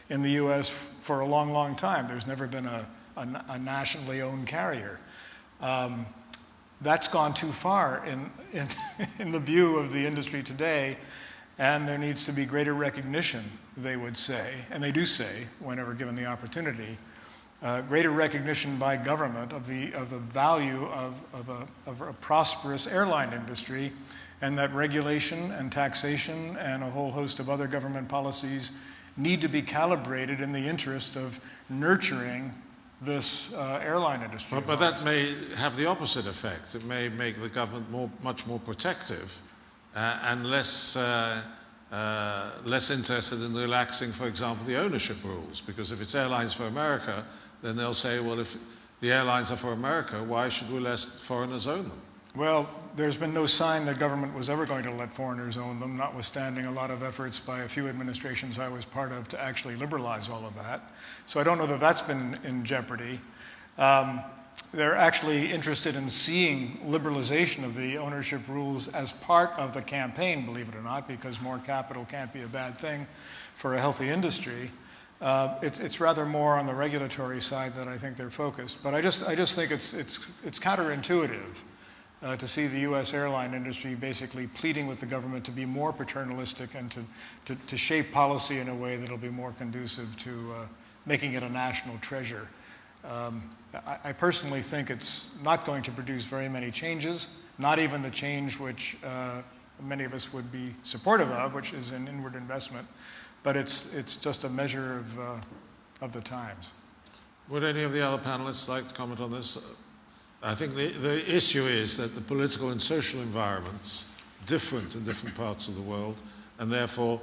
in the U.S. for a long, long time. There's never been a nationally owned carrier. That's gone too far in the view of the industry today, and there needs to be greater recognition, they would say, and they do say, whenever given the opportunity, greater recognition by government of the value of a prosperous airline industry, and that regulation and taxation and a whole host of other government policies need to be calibrated in the interest of nurturing this airline industry. But that may have the opposite effect. It may make the government much more protective and less interested in relaxing, for example, the ownership rules. Because if it's Airlines for America, then they'll say, well, if the airlines are for America, why should we let foreigners own them? Well, there's been no sign that government was ever going to let foreigners own them, notwithstanding a lot of efforts by a few administrations I was part of to actually liberalize all of that. So I don't know that that's been in jeopardy. They're actually interested in seeing liberalization of the ownership rules as part of the campaign, believe it or not, because more capital can't be a bad thing for a healthy industry. It's rather more on the regulatory side that I think they're focused. But I just think it's counterintuitive to see the U.S. airline industry basically pleading with the government to be more paternalistic and to shape policy in a way that'll be more conducive to making it a national treasure. I personally think it's not going to produce very many changes, not even the change which many of us would be supportive of, which is an inward investment, but it's just a measure of the times. Would any of the other panelists like to comment on this? I think the issue is that the political and social environments different in different parts of the world, and therefore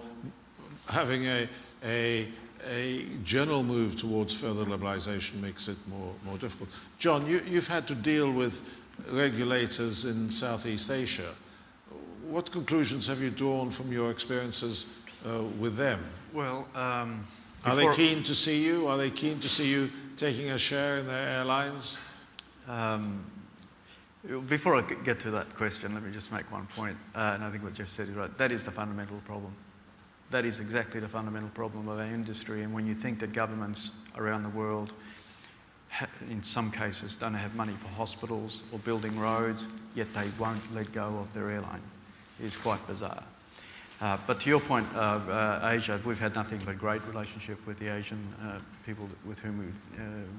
having a a general move towards further liberalization makes it more difficult. John, you've had to deal with regulators in Southeast Asia. What conclusions have you drawn from your experiences with them? Well, are they keen to see you? Are they keen to see you taking a share in their airlines? Before I get to that question, let me just make one point, and I think what Jeff said is right. That is the fundamental problem. That is exactly the fundamental problem of our industry, and when you think that governments around the world, in some cases, don't have money for hospitals or building roads, yet they won't let go of their airline, it is quite bizarre. But to your point, Asia, we've had nothing but great relationship with the Asian people with whom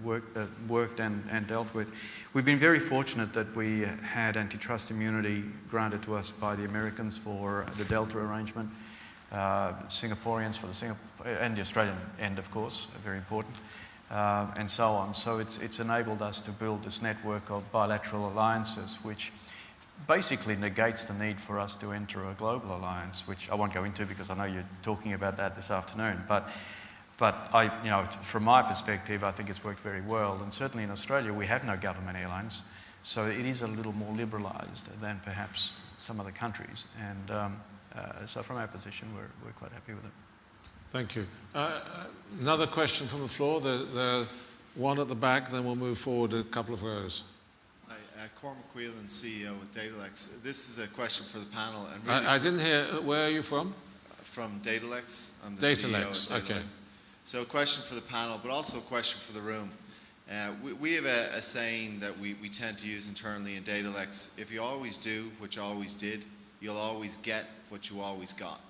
we worked and dealt with. We've been very fortunate that we had antitrust immunity granted to us by the Americans for the Delta arrangement, Singaporeans for and the Australian end, of course, very important, and so on. So it's enabled us to build this network of bilateral alliances, which basically negates the need for us to enter a global alliance, which I won't go into because I know you're talking about that this afternoon. But from my perspective, I think it's worked very well. And certainly in Australia, we have no government airlines, so it is a little more liberalised than perhaps some other countries. And so from our position, we're quite happy with it. Thank you. Another question from the floor. The one at the back, then we'll move forward a couple of rows. Cormac Whelan, CEO with Datalex. This is a question for the panel. And really I didn't hear, where are you from? From Datalex. I'm the Datalex, CEO of Datalex. okay. So a question for the panel, but also a question for the room. We have a saying that we tend to use internally in Datalex: if you always do what you always did, you'll always get what you always got.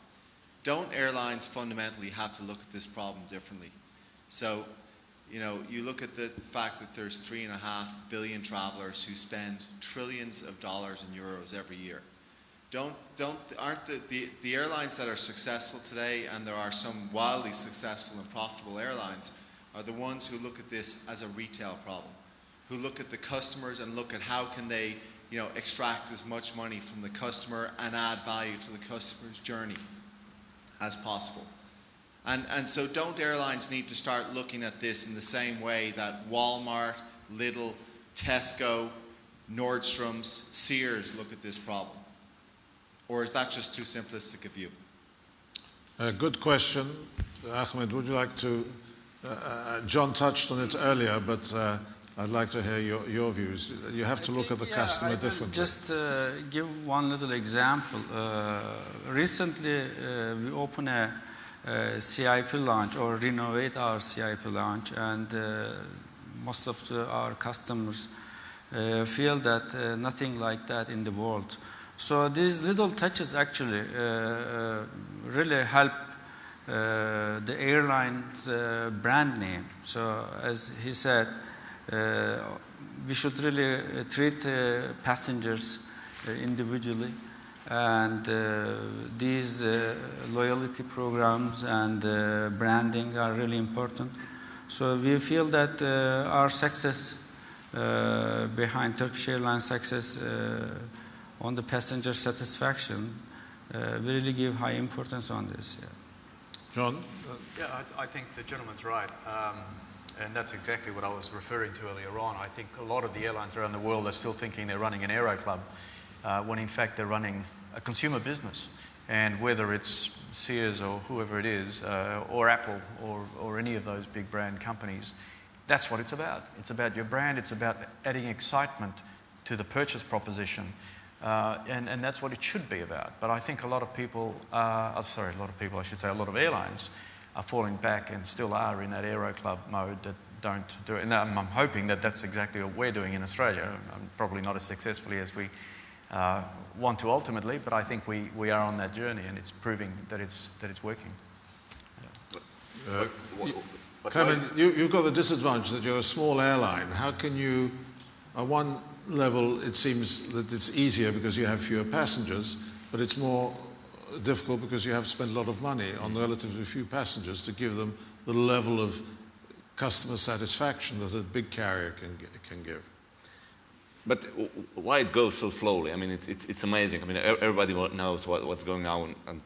Don't airlines fundamentally have to look at this problem differently? So, you look at the fact that there's 3.5 billion travelers who spend trillions of dollars and euros every year. Aren't the airlines that are successful today, and there are some wildly successful and profitable airlines, are the ones who look at this as a retail problem, who look at the customers and look at how can they, extract as much money from the customer and add value to the customer's journey as possible. And so don't airlines need to start looking at this in the same way that Walmart, Lidl, Tesco, Nordstrom's, Sears look at this problem? Or is that just too simplistic a view? Good question. Ahmed, would you like to... John touched on it earlier, but I'd like to hear your views. You have to look at the customer differently. Just give one little example. Recently, we opened a CIP lounge, or renovate our CIP lounge, and most of our customers feel that nothing like that in the world. So these little touches actually really help the airline's brand name. So as he said, we should really treat passengers individually. And these loyalty programs and branding are really important. So we feel that our success behind Turkish Airlines' success on the passenger satisfaction, we really give high importance on this. Yeah. John? Yeah, I think the gentleman's right. And that's exactly what I was referring to earlier on. I think a lot of the airlines around the world are still thinking they're running an aero club, when in fact they're running a consumer business. And whether it's Sears or whoever it is, or Apple or any of those big brand companies, that's what it's about. It's about your brand, it's about adding excitement to the purchase proposition. And that's what it should be about. But I think a lot of people, a lot of airlines are falling back and still are in that aero club mode that don't do it. And I'm hoping that that's exactly what we're doing in Australia. Probably not as successfully as we want to ultimately, but I think we are on that journey, and it's proving that it's working. Kevin, you've got the disadvantage that you're a small airline. How can you, at one level, it seems that it's easier because you have fewer passengers, but it's more difficult because you have to spend a lot of money on relatively few passengers to give them the level of customer satisfaction that a big carrier can give. But why it goes so slowly? I mean, it's amazing. I mean, everybody knows what's going on, and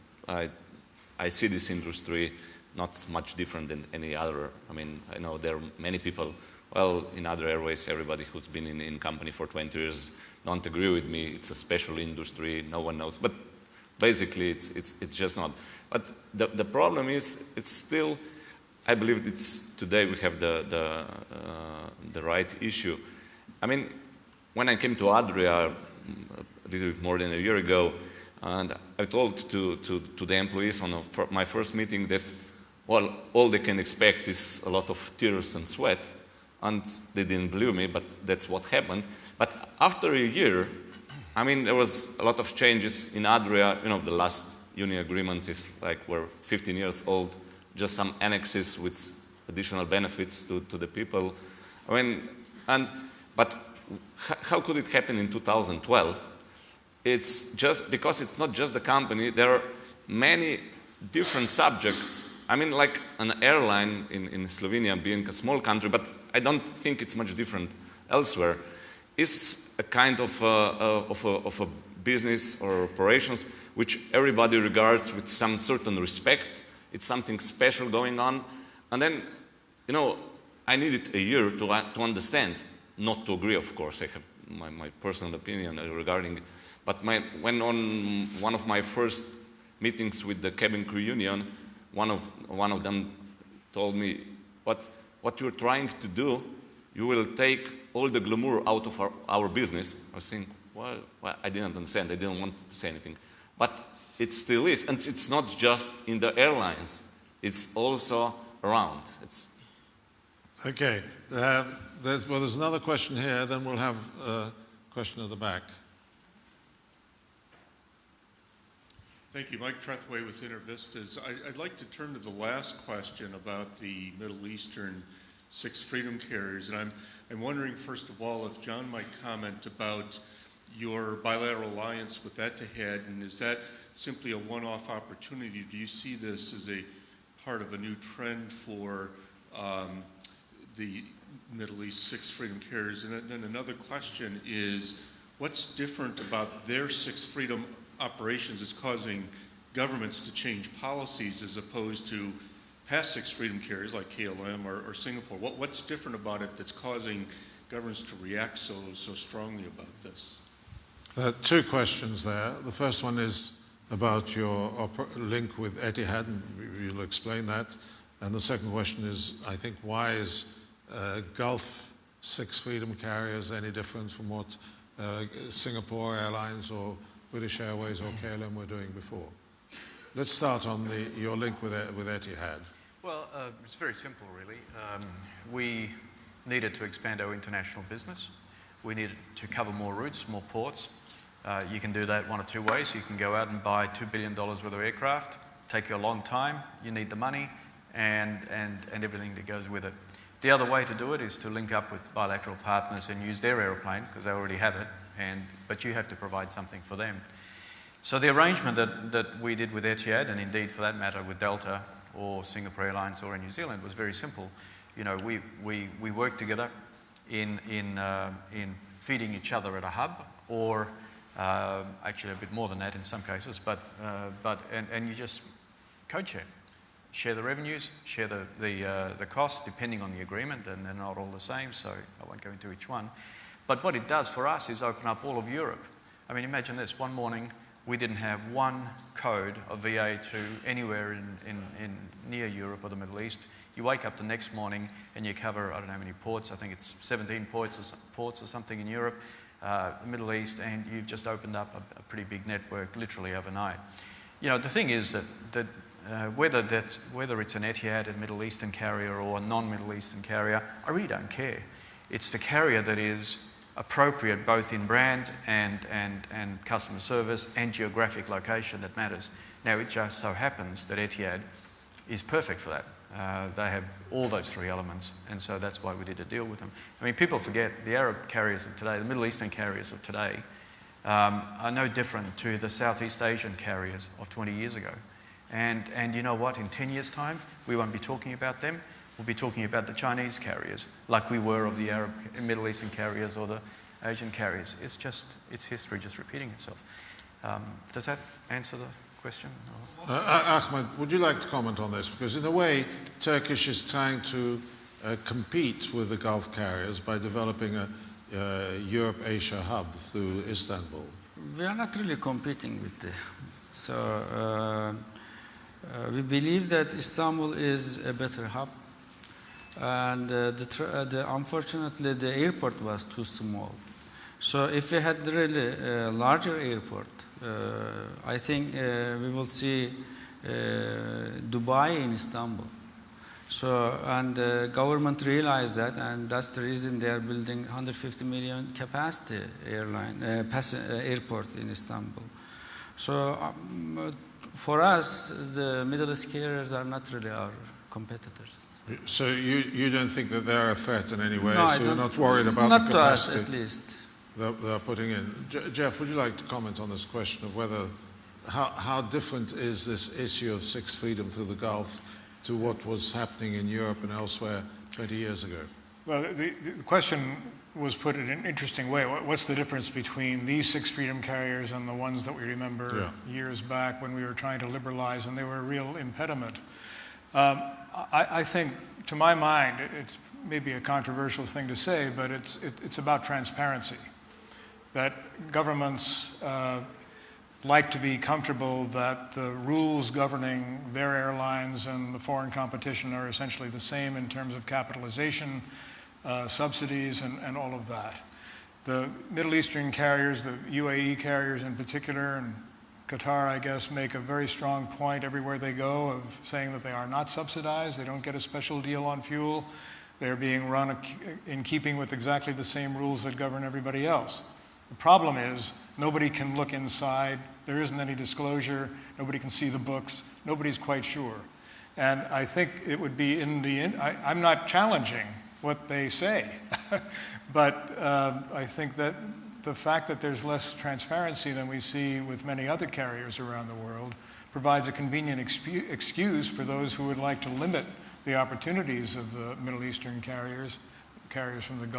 I see this industry not much different than any other. I mean, I know there are many people, well, in other airways, everybody who's been in company for 20 years don't agree with me. It's a special industry, no one knows. But basically, it's just not. But the problem is, it's still, I believe it's today we have the right issue. I mean, when I came to Adria a little bit more than a year ago, and I told to the employees on my first meeting that, well, all they can expect is a lot of tears and sweat. And they didn't believe me, but that's what happened. But after a year, I mean, there was a lot of changes in Adria. You know, the last union agreement is like we're 15 years old, just some annexes with additional benefits to the people. I mean, but how could it happen in 2012? It's just because it's not just the company. There are many different subjects. I mean, like an airline in Slovenia, being a small country, but I don't think it's much different elsewhere, is a kind of a business or operations which everybody regards with some certain respect. It's something special going on. And then, you know, I needed a year to understand, not to agree, of course. I have my personal opinion regarding it. But when on one of my first meetings with the cabin crew union, one of them told me, what you're trying to do, you will take all the glamour out of our business. I was saying, well, I didn't understand. I didn't want to say anything. But it still is. And it's not just in the airlines. It's also around. Okay. There's another question here. Then we'll have a question at the back. Thank you. Mike Trethway with InterVistas. I'd like to turn to the last question about the Middle Eastern Six Freedom Carriers. And I'm wondering, first of all, if John might comment about your bilateral alliance with Etihad, and is that simply a one-off opportunity? Do you see this as a part of a new trend for the Middle East Six Freedom Carriers? And then another question is, what's different about their Six Freedom operations is causing governments to change policies as opposed to past Six Freedom Carriers like KLM or Singapore? What's different about it that's causing governments to react so strongly about this? Two questions there. The first one is about your link with Etihad, and you'll explain that. And the second question is, I think, why is Gulf Six Freedom Carriers any different from what Singapore Airlines or British Airways or KLM were doing before? Let's start on your link with Etihad. Well, it's very simple, really. We needed to expand our international business. We needed to cover more routes, more ports. You can do that one of two ways. You can go out and buy $2 billion worth of aircraft. Take you a long time. You need the money and everything that goes with it. The other way to do it is to link up with bilateral partners and use their aeroplane because they already have it. But you have to provide something for them. So the arrangement that we did with Etihad, and indeed for that matter with Delta or Singapore Airlines or in New Zealand, was very simple. You know, we worked together in feeding each other at a hub, or actually a bit more than that in some cases. But you just code share the revenues, share the costs depending on the agreement, and they're not all the same. So I won't go into each one. But what it does for us is open up all of Europe. I mean, imagine this. One morning, we didn't have one code of VA2 anywhere in near Europe or the Middle East. You wake up the next morning and you cover, I don't know how many ports, I think it's 17 ports or something in Europe, the Middle East, and you've just opened up a pretty big network literally overnight. You know, the thing is that whether it's an Etihad, a Middle Eastern carrier, or a non-Middle Eastern carrier, I really don't care. It's the carrier that is appropriate both in brand and customer service and geographic location that matters. Now, it just so happens that Etihad is perfect for that. They have all those three elements, and so that's why we did a deal with them. I mean, people forget the Arab carriers of today, the Middle Eastern carriers of today, are no different to the Southeast Asian carriers of 20 years ago. And you know what? In 10 years' time, we won't be talking about them. We'll be talking about the Chinese carriers, like we were of the Arab and Middle Eastern carriers or the Asian carriers. It's history just repeating itself. Does that answer the question? Ahmed, would you like to comment on this? Because in a way, Turkish is trying to compete with the Gulf carriers by developing a Europe-Asia hub through Istanbul. We are not really competing with them. So we believe that Istanbul is a better hub. And unfortunately, the airport was too small. So if we had really a larger airport, I think we will see Dubai in Istanbul. So, and the government realized that, and that's the reason they are building 150 million capacity airport in Istanbul. So for us, the Middle East carriers are not really our competitors. So you don't think that they're a threat in any way? No, so you're not worried about not the to us, capacity at least. they're putting in? Jeff, would you like to comment on this question of whether how different is this issue of sixth freedom through the Gulf to what was happening in Europe and elsewhere 20 years ago? Well, the question was put in an interesting way. What's the difference between these sixth freedom carriers and the ones that we remember years back when we were trying to liberalize and they were a real impediment? I think, to my mind, it's maybe a controversial thing to say, but it's about transparency. That governments like to be comfortable that the rules governing their airlines and the foreign competition are essentially the same in terms of capitalization, subsidies, and all of that. The Middle Eastern carriers, the UAE carriers in particular, and Qatar, I guess, make a very strong point everywhere they go of saying that they are not subsidized, they don't get a special deal on fuel, they're being run in keeping with exactly the same rules that govern everybody else. The problem is nobody can look inside, there isn't any disclosure, nobody can see the books, nobody's quite sure. And I think it would be I'm not challenging what they say, but I think that the fact that there's less transparency than we see with many other carriers around the world provides a convenient excuse for those who would like to limit the opportunities of the Middle Eastern carriers from the Gulf.